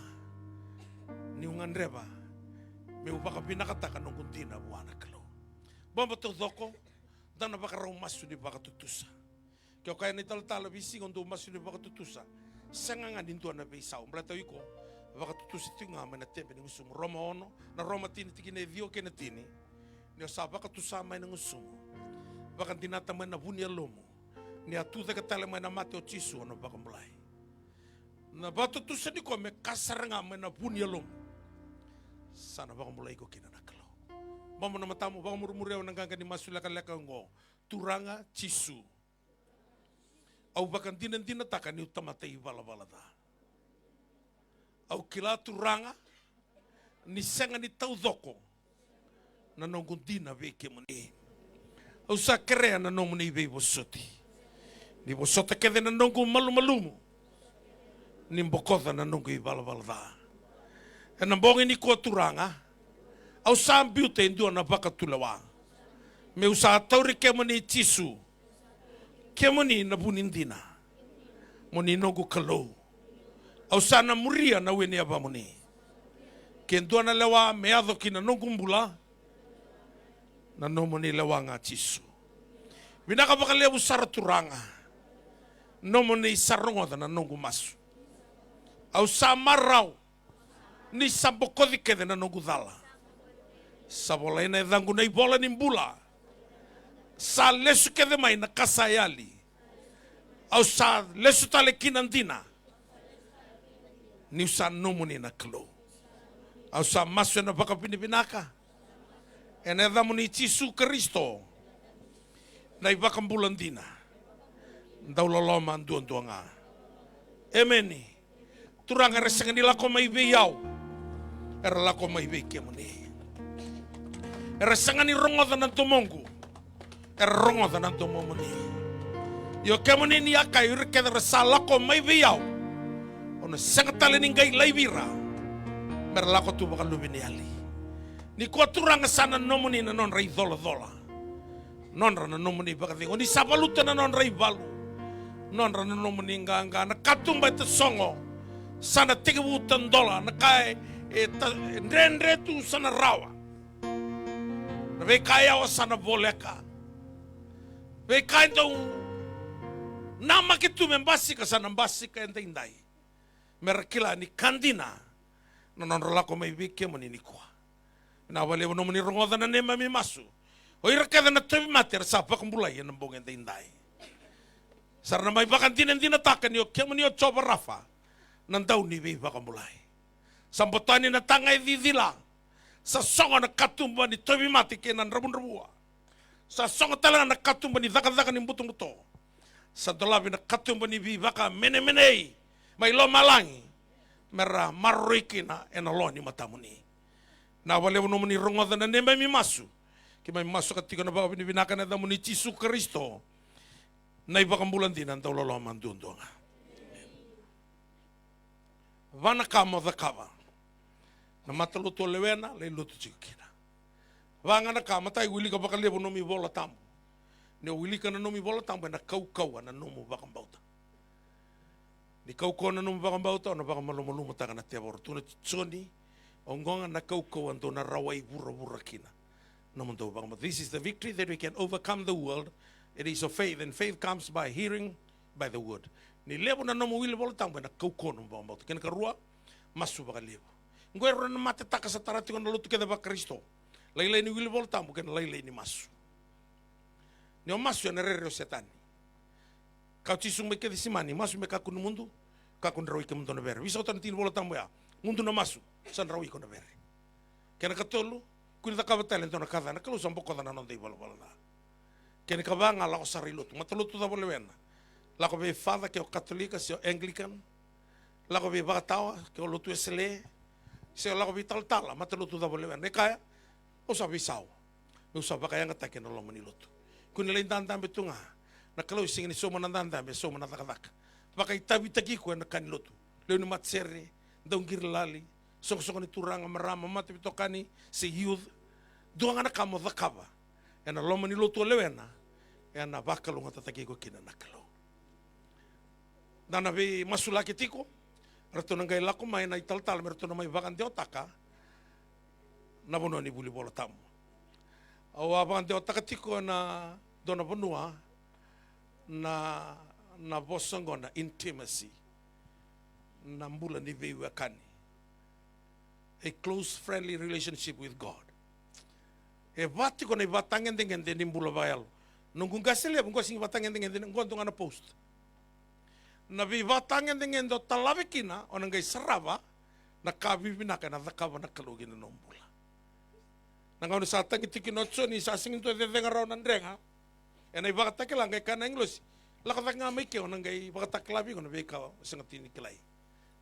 ni ungan reba. May ubaka binakataka nung kundi na buwan na klo. Bomba to doko. Dan na baka raw masu ni baka tutusa. Kaya kaya ni talatala bisi kung doon masu ni baka tutusa. Sanga nga ninto na beisaw. Malataw ko. Baka tutusa ito nga manatebe ng usumo. Roma ono. Na Roma tinitigin na idiyo kinatini. Niyo sa baka tusamay ng usumo. Baka dinataman na bunya lomo. Ni atuda ka talaman na mate o chisu ano baka mulai. Na bato tu sa di ko me kasar nga man na bunya lomo. Sana baka mulai ko kinanakalo. Bamo na matamu baka murmureo nang ganga ni masula ka leka ngo. Turanga chisu. Au baka dinataka ni utamatay bala-bala da. Au kila turanga ni sanga ni taudoko. Na nongundina veke muni. Au sa krea na nomu ni vei bosoti. Ni bosota kede na nongu malu-malumu. Ni mbokotha na nongu i bala-bala. E na mbongi ni kua turanga. Au sa ambiute indua na baka tulawa. Me usa tauri ke mani chisu. Kia moni na bunindina. Moni nogu kalau. Au sana muria na wene aba moni. Kentua na lewa meado kina nogu mbula. Na no moni lewa ngā tisu. Vinaka baka lewu saraturanga. No moni sarongo na nogu masu. Au sa marau. Ni sabokodi kede na nogu dhala. Sabola ina edhangu na ibola ni mbula. Sa lesu kede mai na kasayali. Au sa lesu tale kinandina. Ni usa nomuni na klo. Au sa masu na baka pinipinaka. Ena edhamu ni Jisu Kristo. Na ibaka mbulandina. Ndauloloma anduanduanga. Emeni. Turanga resanga ni lako maibe yau. Era lako maibe kemuni. Era sanga ni rongoda na tomongu. Era rongoda na tomomuni. Yo kemuni ni aka yurikeda resa lako maibe yau. Ona sanga tale ni ngai laibira. Mera lako tu baka lubini ali. Ni kua turanga sana nomuni na non rei dola dola. Non rana nomuni baka tingo. Ni sabaluta na non rei balu. Non rana nomuni nga na katumba te songo. Sana $3,000 na kai ndrendre tu sana rawa. Na ve kai awa sana boleka. Ve kai tau nama ke tu membasika sana mbasika ente indai. Merakila ni kandina. Non rolako mai vike moni ni kwa. Na wale wono moni rongoda na nema mi masu. O irakada na tobi mater sa pakambulai na mbong ente indai. Sarna mai bakantina ndina takan yo kemoni yo choba rafa. Nandau ni vei baka mulai. Sambotani na tangai didila. Sa songa na katumba ni tobi mati ke nan rabun rabua. Sa songa talanga na katumba ni daka ni butung buto. Sa dolabi na katumba ni vei baka mene menei. Mai lo malangi. Mera marroiki na ena lo ni matamuni. Na wale wono muni rongoda na nemba mi masu. Ki mai masu katika na baka binibinaka na damu ni Jisu Kristo. Na ibaka mbulandina ndau lolo mandundonga. Vana kama dhakava. Na mataluto lewena, le luto chikina. Vanga na kama tai wilika baka lebo nomi bola tambo. Ne wilika na nomi bola tambo na kau na nomu baka mbauta. Ni kau na nomu baka mbauta, na baka malumuluma taka na te aboro. Tuna tsoni, ongonga na kau ando na rawai bura kina. Namundo baka mbauta. This is the victory that we can overcome the world. It is of faith, and faith comes by hearing by the word. Ni lebo na nomu wili bola tambo na kau no baka mbauta. Kena karua, masu baka lebo. Ngoe rona mate taka sa tarati kona lutu keda ba Kristo. Lailai ni wili bol tambu kena lailai ni masu. Ni o masu yana rere o setani. Kau tisung me kedi simani, masu me kakunu mundu, kakun rawi ke mundu na bere. Wisa otan tini bol tambu ya, mundu na masu, san rawi kona bere. Kena katolu, kuni taka batale ntona kada, na kalu sampo koda na nondei bala na. Kena kabanga lako sarilutu, matalutu da bole wena. Lako be fada ke o katolika, se o Anglican, lako be bagatawa, ke o lutu esele, se lago vital tala mata lutu da bole ne kaya o sa bisau no sa baka yang atake no lomo ni lutu kun le ndan betunga na kalau sing ni so mo ndan be so mo ndak baka itabi taki ko na kan lutu le no matsere dongir lali so ni turanga marama mata bitokani se youth doanga na kamo dakaba ena lomo ni lutu lewena ena baka lo ngata taki ko kina nakalo dana be masula ketiko Rato nangay lako may na italtal, meron na may bakan deotaka, nabuno ni buli bola tamu. Awa bakan deotaka tiko na dona bonua na bosongo na intimacy, na mbula ni veiwakani. A close friendly relationship with God. E vati ko na ibatangen dengan ni mbula bayalo. Nunggung gasile, nunggung sing ibatangen dengan nunggung na post. Na vivatangen dengan do talabekina onang gay sarava na kabibinaka na zakava na kalugin na nombula. Nangaw ni satang itikinotso ni sasingin to dedengaraw ng drenga. E na ibakatakila ngay ka na English. Lakatak nga may kyo nang gay ibakataklabi ko na beka isang tinikilay.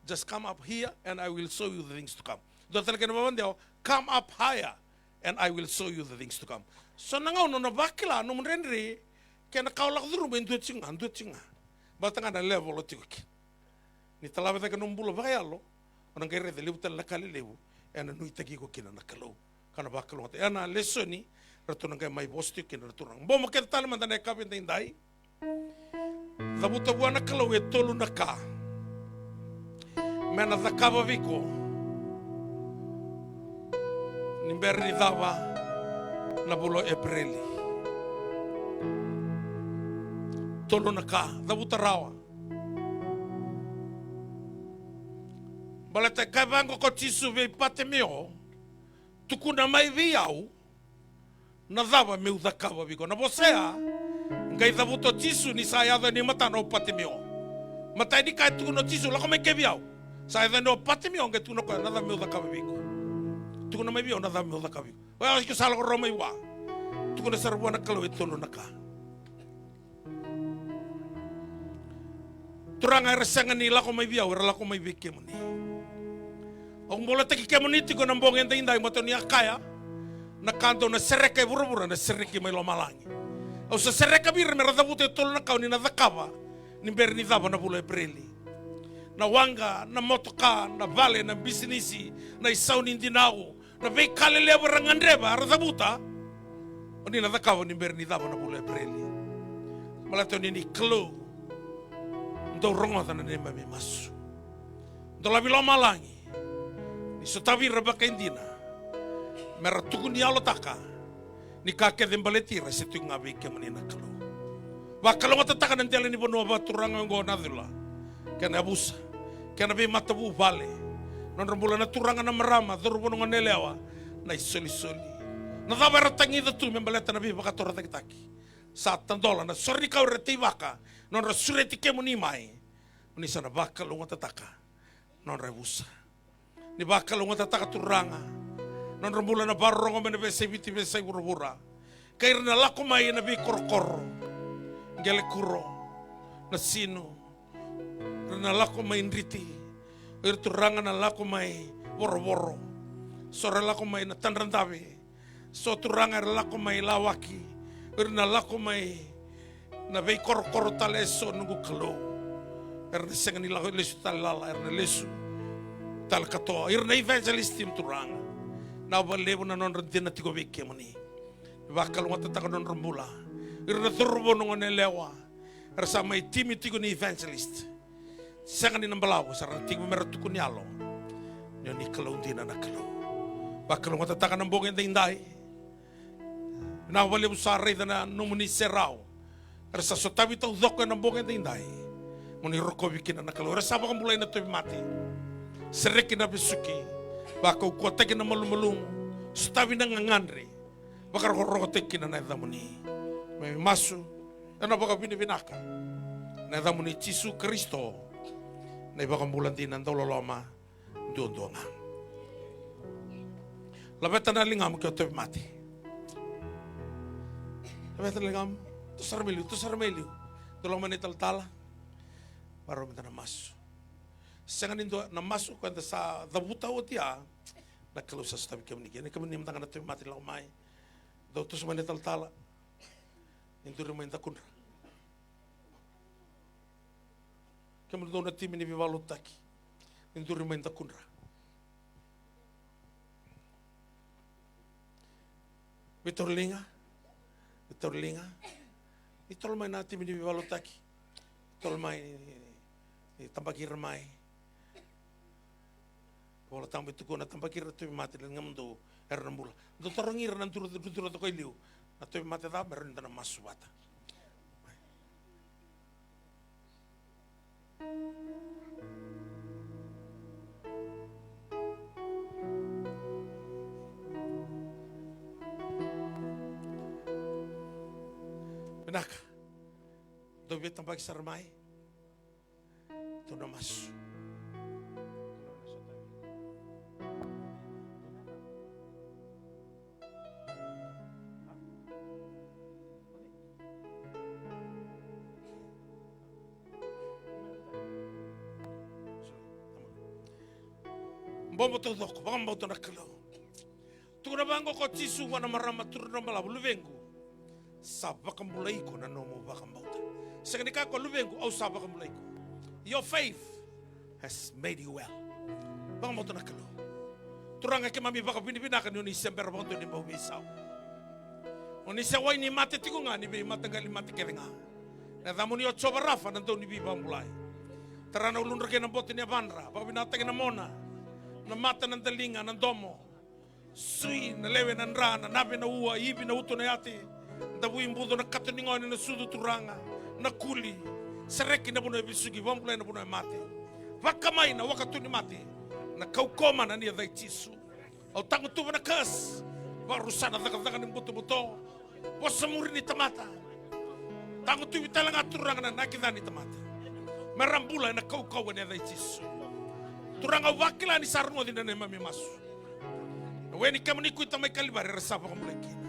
Just come up here and I will show you the things to come. Do talaga naman daw, come up higher and I will show you the things to come. So nangaw no nabakila nung renri kaya nakawalak duro ba indut singa. Batanga na level o tikuki. Ni talawa taka numbula bayalo. Onang kaya rete libu tala nakali lebu. Ena nui tagi ko kina nakalo. Kana bakalo ngate. Ena lesoni. Rato nang kaya may bosti kina raturang. Bo makita tala man tanay kapin ta indai. Zabuta buana kalau e tolu na ka. Mena zakava viko. Nimberni dava na bulo Aprili. Tolu na ka. Zabuta rawa. Balata kavango ko tisu ve pate meo. Tukuna mai viau. Na dava meu zakava viko. Na bosea. Ngai zabuto tisu ni sayada ni mata no pate meo. Mata ni kai tuku no tisu lako me keviau. Sayada no pate meo ngai tuku no kai nada meu zakava viko. Tuku na mai viau nada meu zakava viko. Wa asko sala ko roma iwa. Tuku na sarwa na kalau etolo na ka. Turanga resanga ni lako mai viau lako mai vike moni. Ang bola taki kemoni tiko na mbong enda indai mato ni akaya. Na kanto na sereka buru-buru na sereki mai lo malangi. Au sa sereka bir mera dabute tol na kau ni na zakava ni ber ni dava na bulo Aprili. Na wanga na motoka na vale na bisinisi na isau ni dinau na vei kale leva rangandreba ara dabuta. Oni na zakava ni ber ni dava na bulo Aprili. Malato ni klo. Ndo rongo na nemba mi masu. Ndo la bilo malangi. Ni sotavi rebaka indina. Mera tuku ni alo taka. Ni kake dembaletira se tu ngabe ke menina kalau. Wa kalau ngata taka nanti ala ni bono ba turanga ngo nadula. Kana abusa. Kana be matabu vale. Non rembola na turanga na marama, doru bono ngonelewa. Na isoli soli. Na dava ratangi da tu membaleta na be baka tora taki. Sa tandola na sorri ka reti baka. Non rasureti ke moni mai. Ni sana baka lo ngata taka. Non rebusa. Ni baka lo ngata taka turanga. Non remula na barro ngomene bese biti bese burubura. Kair na lako mai na bi korokoro. Gele kuro. Na sino. Na lako mai ndriti. Ir turanga na lako mai boro-boro. Sore lako mai na tanrandabe. So turanga ir lako mai lawaki. Ir na lako mai na bei korokoro taleso nungu kalo. Ir na senga ni lako lesu talala. Ir na lesu talkatoa. Ir na evangelistim turanga. Na balevo na non rentina tiko vike moni. Bakal ngata taka non rembula. Irna turbo no ngone lewa. Rasa mai timi tiko ni evangelist. Sanga ni nambalawo sarang tiko meratuku ni alo. Ni kalau dina na kalau. Bakal ngata taka nambong indai. Na balevo sare na numuni serau. Rasa sotabi tau doko nambong indai. Moni roko bikin na kalau. Rasa bakal mulai na tuwi mati. Sereki na bisuki. Baka ukoteki na malum-malum. Stabi na ngangandri. Baka rokoteki na naidhamuni. May masu. Ano baka binibinaka. Naidhamuni Jisu Kristo. Na ibaka bulan din ang dololoma. Doon nga. Labeta na lingam kaya ito mati. Labeta na lingam. Ito sarmeliu. Dolong manital-tala. Para minta na masu. Sengan indo na masuk kanta sa dabuta o tia na kalau sa stabi kami ni kami ni mtanga na tu mati lang mai do tu sumane tal-tala indo remain takun kami do na timi ni vivalo taki indo remain takun Vitorlinga itol mai na timi ni vivalo taki itol mai tambakir mai Wala tang betu ko na tambakir tu mati lang ngamdo ernambula. Do torongir nan turu to koiliu. Na tu mati da meron na maswata. Benak. Do bet tambak sarmai. To na mas. Bombo to doko, bombo to nakalo. Tuna bango ko tisu wana marama turno malabu luvengu. Sabaka mulai ko na nomo baka bauta. Sekenika ko luvengu au sabaka mulai ko. Your faith has made you well. Bombo to nakalo. Turanga ke mami baka binibinakan ni sember bonto ni bau misau. Oni sewai ni mate tikunga ni be mate gali mate kerenga. Na damuni o tsoba rafa na tau ni biba mulai. Tarana ulun rake na bote ni abandra. Baka binatake na mona. Na mata na dalinga na domo. Sui na lewe na nra na nabe na ua. Ibi na uto na yate. Da bui mbudo na kato ningoni na sudu turanga. Na kuli. Sereki na buno e bisugi. Wambulai na buno e mate. Wakamai na wakatuni mate. Na kaukoma na nia dai tisu. Au tangu tuwa na kas. Warusana daga ni buto-buto. Wasamuri ni tamata. Tangu tuwi talanga turanga na nakida ni tamata. Merambula na kau ni adai tisu. Turanga wakila ni sarungo dina ne mami masu. Weni kama ni kuita mai kalibare resapa ko mulekina.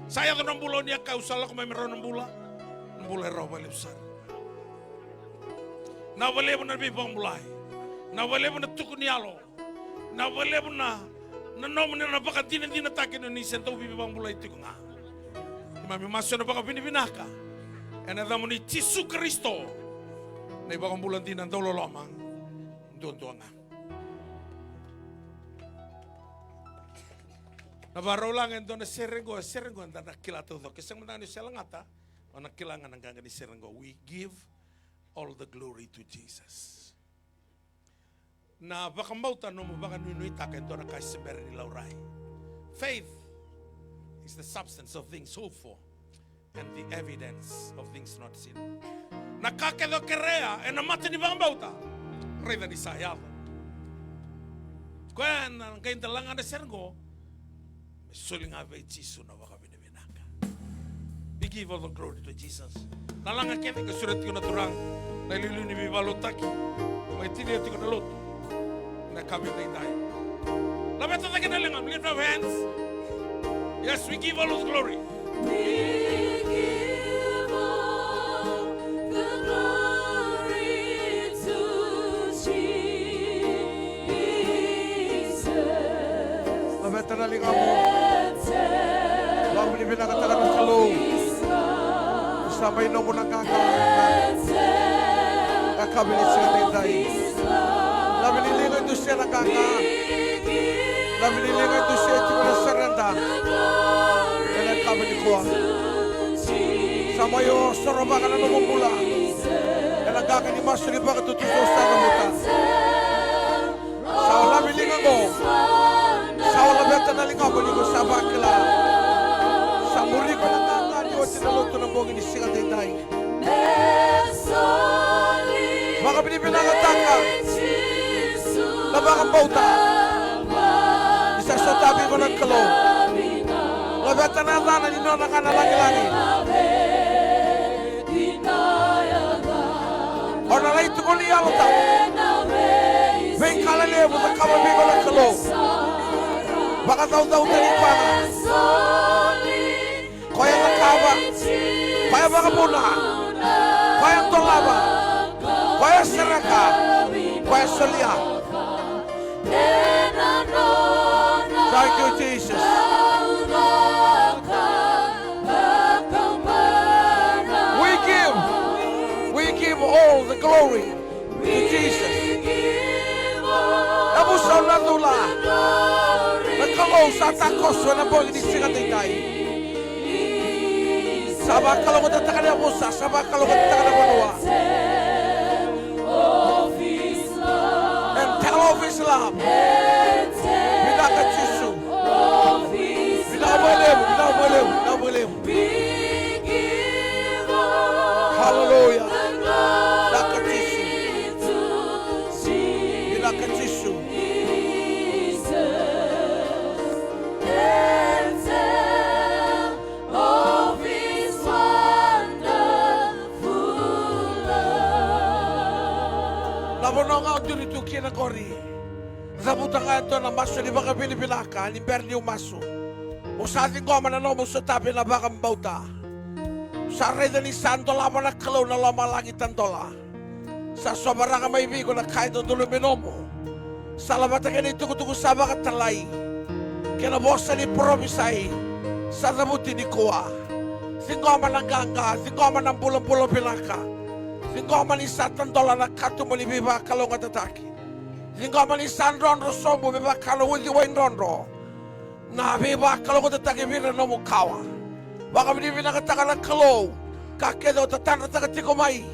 Saya do nambulo ni akau sala ko mai mero nambula. Nambula ro bale usar. Na wale na bi bambulai. Na wale na tukuni alo. Na wale na nomo na baka dina take no ni sento bi bambulai tikunga. Mami masu na baka binaka. Ena damo ni Yesu Kristo. Na baka bulan din ang dolo lamang. Doon na. Nabaraw lang ang doon na serenggo ang nakilato do. Kasi ang manani siya lang ata, o nakilangan ang ganga ni serenggo. We give all the glory to Jesus. Na baka mauta no mo baka nunuita kayo doon na kaisiber ni Lauray. Faith is the substance of things hoped for and the evidence of things not seen. Nakakedo kerea e namata ni baka mauta. Reda ni sayala. Kaya ang kain talangan na serenggo, suling ave Jesu na baka binibinaka. We give all the glory to Jesus. Nalanga kete kasurat ko na turang na ilulu ni bibalotaki. May tiniyo ko na loto. Na kami na itay. Lapit na tayo na lang. Lift our hands. Yes, we give all of the glory. We give all the glory to Jesus. Lapit na lang mo. Bago binibinakatakan ng kalong. Sabay no mo ng kakabilis siya ng tayo. Nabililingan doon siya ng Nabililingan doon siya ito na saranda. Kaya nagkabili ko. Sama yung saraba ka na namumula. Kaya nagkakanimas rin ba katututos na namuta. Sa nabilingan ko. Sa labeta na lingabali ko sa bakila. Sa muri ko na sinaluto ng buong inisikat ay tayo. Baka binibinangatang ka na baka bauta. Isa sa tabi ko ng kalo. Labeta na na nino na ka na langi-langi. O nalay ito ko niya mo tao. May kalaliya mo na kamabi ko ng kalo. Baka daw-daw talipanan. Kaya nakaba, kaya baka muna, kaya tolaba, kaya seraka, kaya solia. Thank you, Jesus. We give all the glory to Jesus. Nabusaw na tula, nagkalaw sa takos, wala po inisigatay. Sabah kalau kita takkan ada Musa, sabah kalau kita takkan ada Noah. And tell of Islam. Bila ke Yesus. Bila boleh. Hallelujah. Bila ke Yesus. Bila ke Yesus. Nabononga dito kina kori. Zabuta nga ito na maso ni baka binibilaka, ni berni umaso. Sa ating goma na nomo sa tabi na baka mbauta. Sa reda ni santo lama na kalaw na lama langit ang dola. Sa sobarang ang maibigo na kahit ang dulo minomo. Sa labata ka nito kutuko sa baka talay. Kinabosa ni promisay. Sa zabuti ni kuwa. Singoma ng ganga, singoma ng pulang-pulang pilaka. Singoma ni satan dola na kato mo ni biba kalong at ataki. Singoma ni sandron rosomo biba kalong uti wain ronro. Na biba kalong at ataki bira no mukawa. Baka binibinakataka ng kalaw. Kakedo tatana takatiko mai.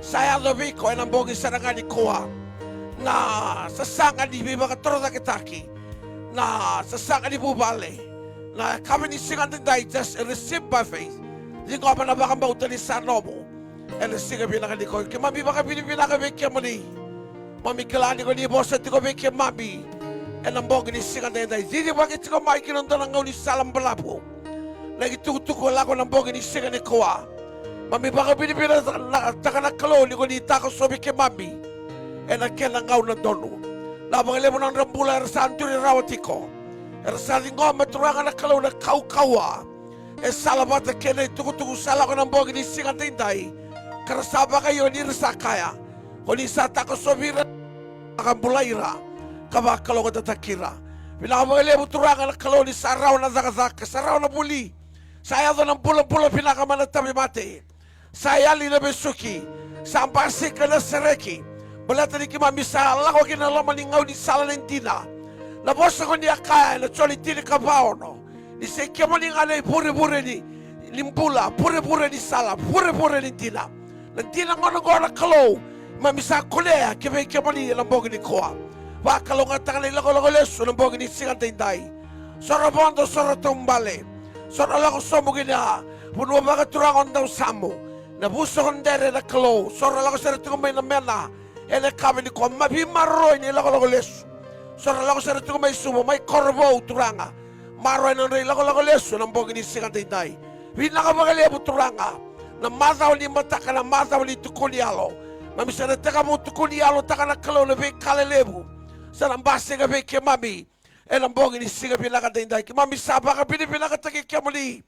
Saya lebih ko enang bogi sarangan di koa. Na sasanga di biba katoro takitaki. Na sasanga di bubale. Na kami ni singan tindai just receive by faith. Di ko apa na bakang bauta ni sanomo. And singa bilang di ko. Kima biba ka binibila ka bekia mo ni. Mami kelani ko ni bosa tiko bekia mami. Enang bogi ni singan tindai. Didi bakit tiko mai kinonton ang ngau ni salam balapo. Lagi tuku-tuku lako ng bogi ni singa ni koa. Mami baka binibila takana kalo ni ko ni tako sobi ke mami. E nakela ngau na donu. Labang ilemo ng rambula erasan turi rawatiko. Erasan ngo maturangan na kalo na kau-kawa. E salabata kena tuku-tuku sala ko ng bogi ni singa tinday. Karasaba kayo ni resakaya. Ko ni sa tako sobi akan bulaira. Kaba kalo ko tatakira. Pinakabang ilemo turangan na kalo ni saraw na zakazaka. Saraw na buli. Saya doon ang pulang-pulang pinakamanatabi mati. Saya lina besuki. Sampai si kena sereki. Balata ni kima misa lako kinalaman ni ngaw ni sala ng tina. Nabosa ko niya kaya na choli tini kabao no. Ni se kima ni ngana pure-pure ni limpula. Pure-pure ni sala. Pure-pure ni tina. Nang tina ngono na kalo. Mamisa kulea kime kima ni lambogi ni koa. Wakalo nga tangan ni lako leso lambogi ni singan tinday. Sorobondo sorotumbale. Sora lako somo gina, puno mga turangon daw samo. Nabuso kondere na kalo, sora lako sa rito may namena. Ene kami ni ko, mabimaroy ni lako leso. Sora lako sa rito may sumo, may korbo turanga. Maroy na rin lako leso, nang bogi ni singa tinday. Pinakabagalebo turanga, na mataw ni mataka na mataw ni tukulialo. Mamisa na teka mo tukulialo, taka na kalo na big kalelebu. Sa nambase nga big mami. Elang bogi ni singa pinakatinday. Mami saba ka pinakatagi kya muli.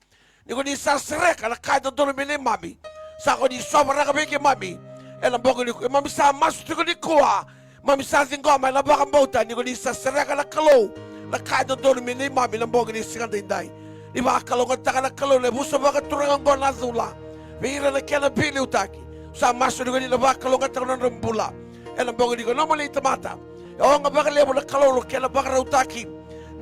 Ni ko ni sasrek ala kahit ang doon mili mami. Sa ko ni sobra ka bigi mami. Elang bogi ni ko. Mami sa masu ko ni kuha. Mami sa tingko may labakang bauta. Ni ko ni sasrek ala kalo. Na kahit ang doon mili mami. Elang bogi ni singa tinday. Di ba kalungan taka na kalo. Buso ba katurangan ko na zula. Bihira na kya na pili utaki. Sa masu ni ko ni labakalungan taka na rambula. Elang bogi ni ko. Namali itamata. O nga baka lebo na kalolo kaya na baka rautaki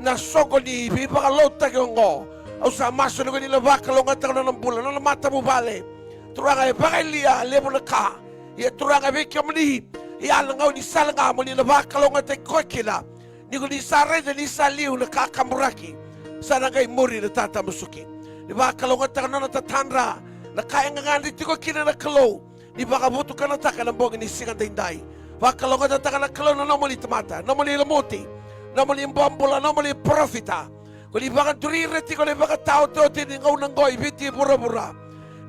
na soko ni baka lautaki ngo o sa maso na kanila baka longa taka na ng bulan na mata mo bale turanga e baka liya lebo na ka iya turanga beka mani iya langaw ni salanga mo ni na baka longa tay kokila ni ko ni sare de ni saliw na kakamuraki sana kay muri na tata musuki ni baka longa taka na tatanra na kaya nga dito ko kina na kalo ni baka buto ka na taka ng bogi ni singa tinday. Wakalonga na taka na kalo na nomali tamata, nomali lamuti, nomali mbambula, nomali profita. Kung ibakan turireti, kung ibakan tao-tao, tiningaw ng goy, biti bura-bura.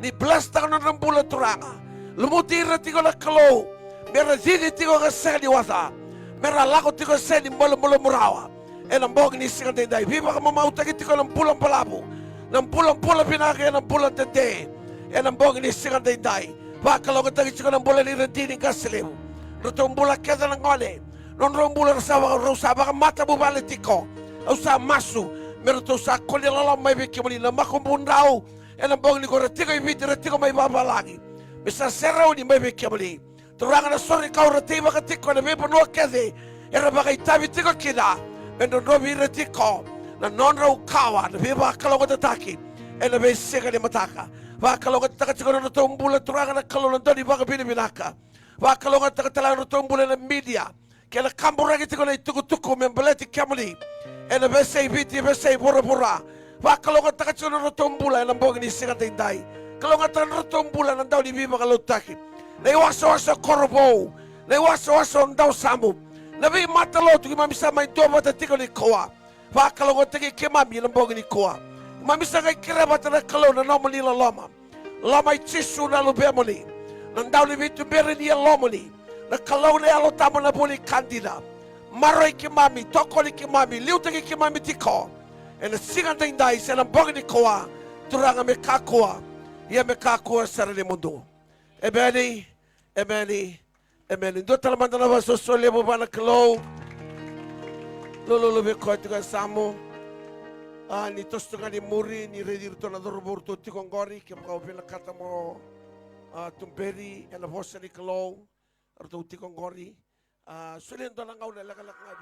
Ni bless taka na rambula turanga. Lumuti reti ko na kalo, mera zini tiko ka seni wasa, mera lako tiko seni mula-mula murawa. E ng bogi ni singa tinday, viva ka mamautagi tiko ng pulang palabu, ng pulang-pulang pinakaya ng pulang tende. E ng bogi ni singa tinday, wakalonga tagi tiko ng bulan ni rentini kasilimu. Rotong bola keda ng ngole. Non rombula rosa baka mata mo balitiko. Au sa masu. Meron to sa kulilala may bikimuli na makumbundaw. E ng bong ni ko retiko ibiti retiko may babalagi. Bisa seraw ni may bikimuli. Turangan na sorry kau retiba katiko na may puno kede. Era baka itabi tiko kida. Mendo nobi retiko. Na non raw kawa. Na may bakalaw ko tataki. E na may siga ni mataka. Bakalaw ko tataka na rotong bola turangan na kalon doon ibaka binibinaka. Wakalonga takatalang rutong bulan ng media. Kaya nakamburang ito ko na itukutuko membaleti kamuli. E na besay biti, besay bura-bura. Wakalonga takatalang rutong bulan ng bogi ni singa tinday. Kalonga takatalang rutong bulan ng daw ni Biba kalutaki. Naiwaso-waso korbo. Naiwaso-waso ang daw samu. Nabi matalo ito kimamisa may doba tatiko ni Koa. Wakalonga tagi kimami ng bogi ni Koa. Mamisa kay kirabata na kalo na nomali la lama. Lamay chisu na lubemoli. Nang daw ni Vito Beri niya lomoli. Nakalaw na yalo tamo na buli kandida. Maroy kimami, tokoli kimami, liutagi kimami tiko. E na singa tinday sa nang bogi ni Koa. Turanga me kakua. Iya me kakua sa rin mundo. Ebeni, ebeni, ebeni. Do talaman na ba susuli mo ba na kalaw? Lululubi ko ito ka samo. Ni tosto nga ni muri, ni redirto na doruburto tikong gori. Kaya mga pinakata mo. Tumperi, and a voice ni Kalo, or to Tikongori. Sulindo lang ako na lakalak nga.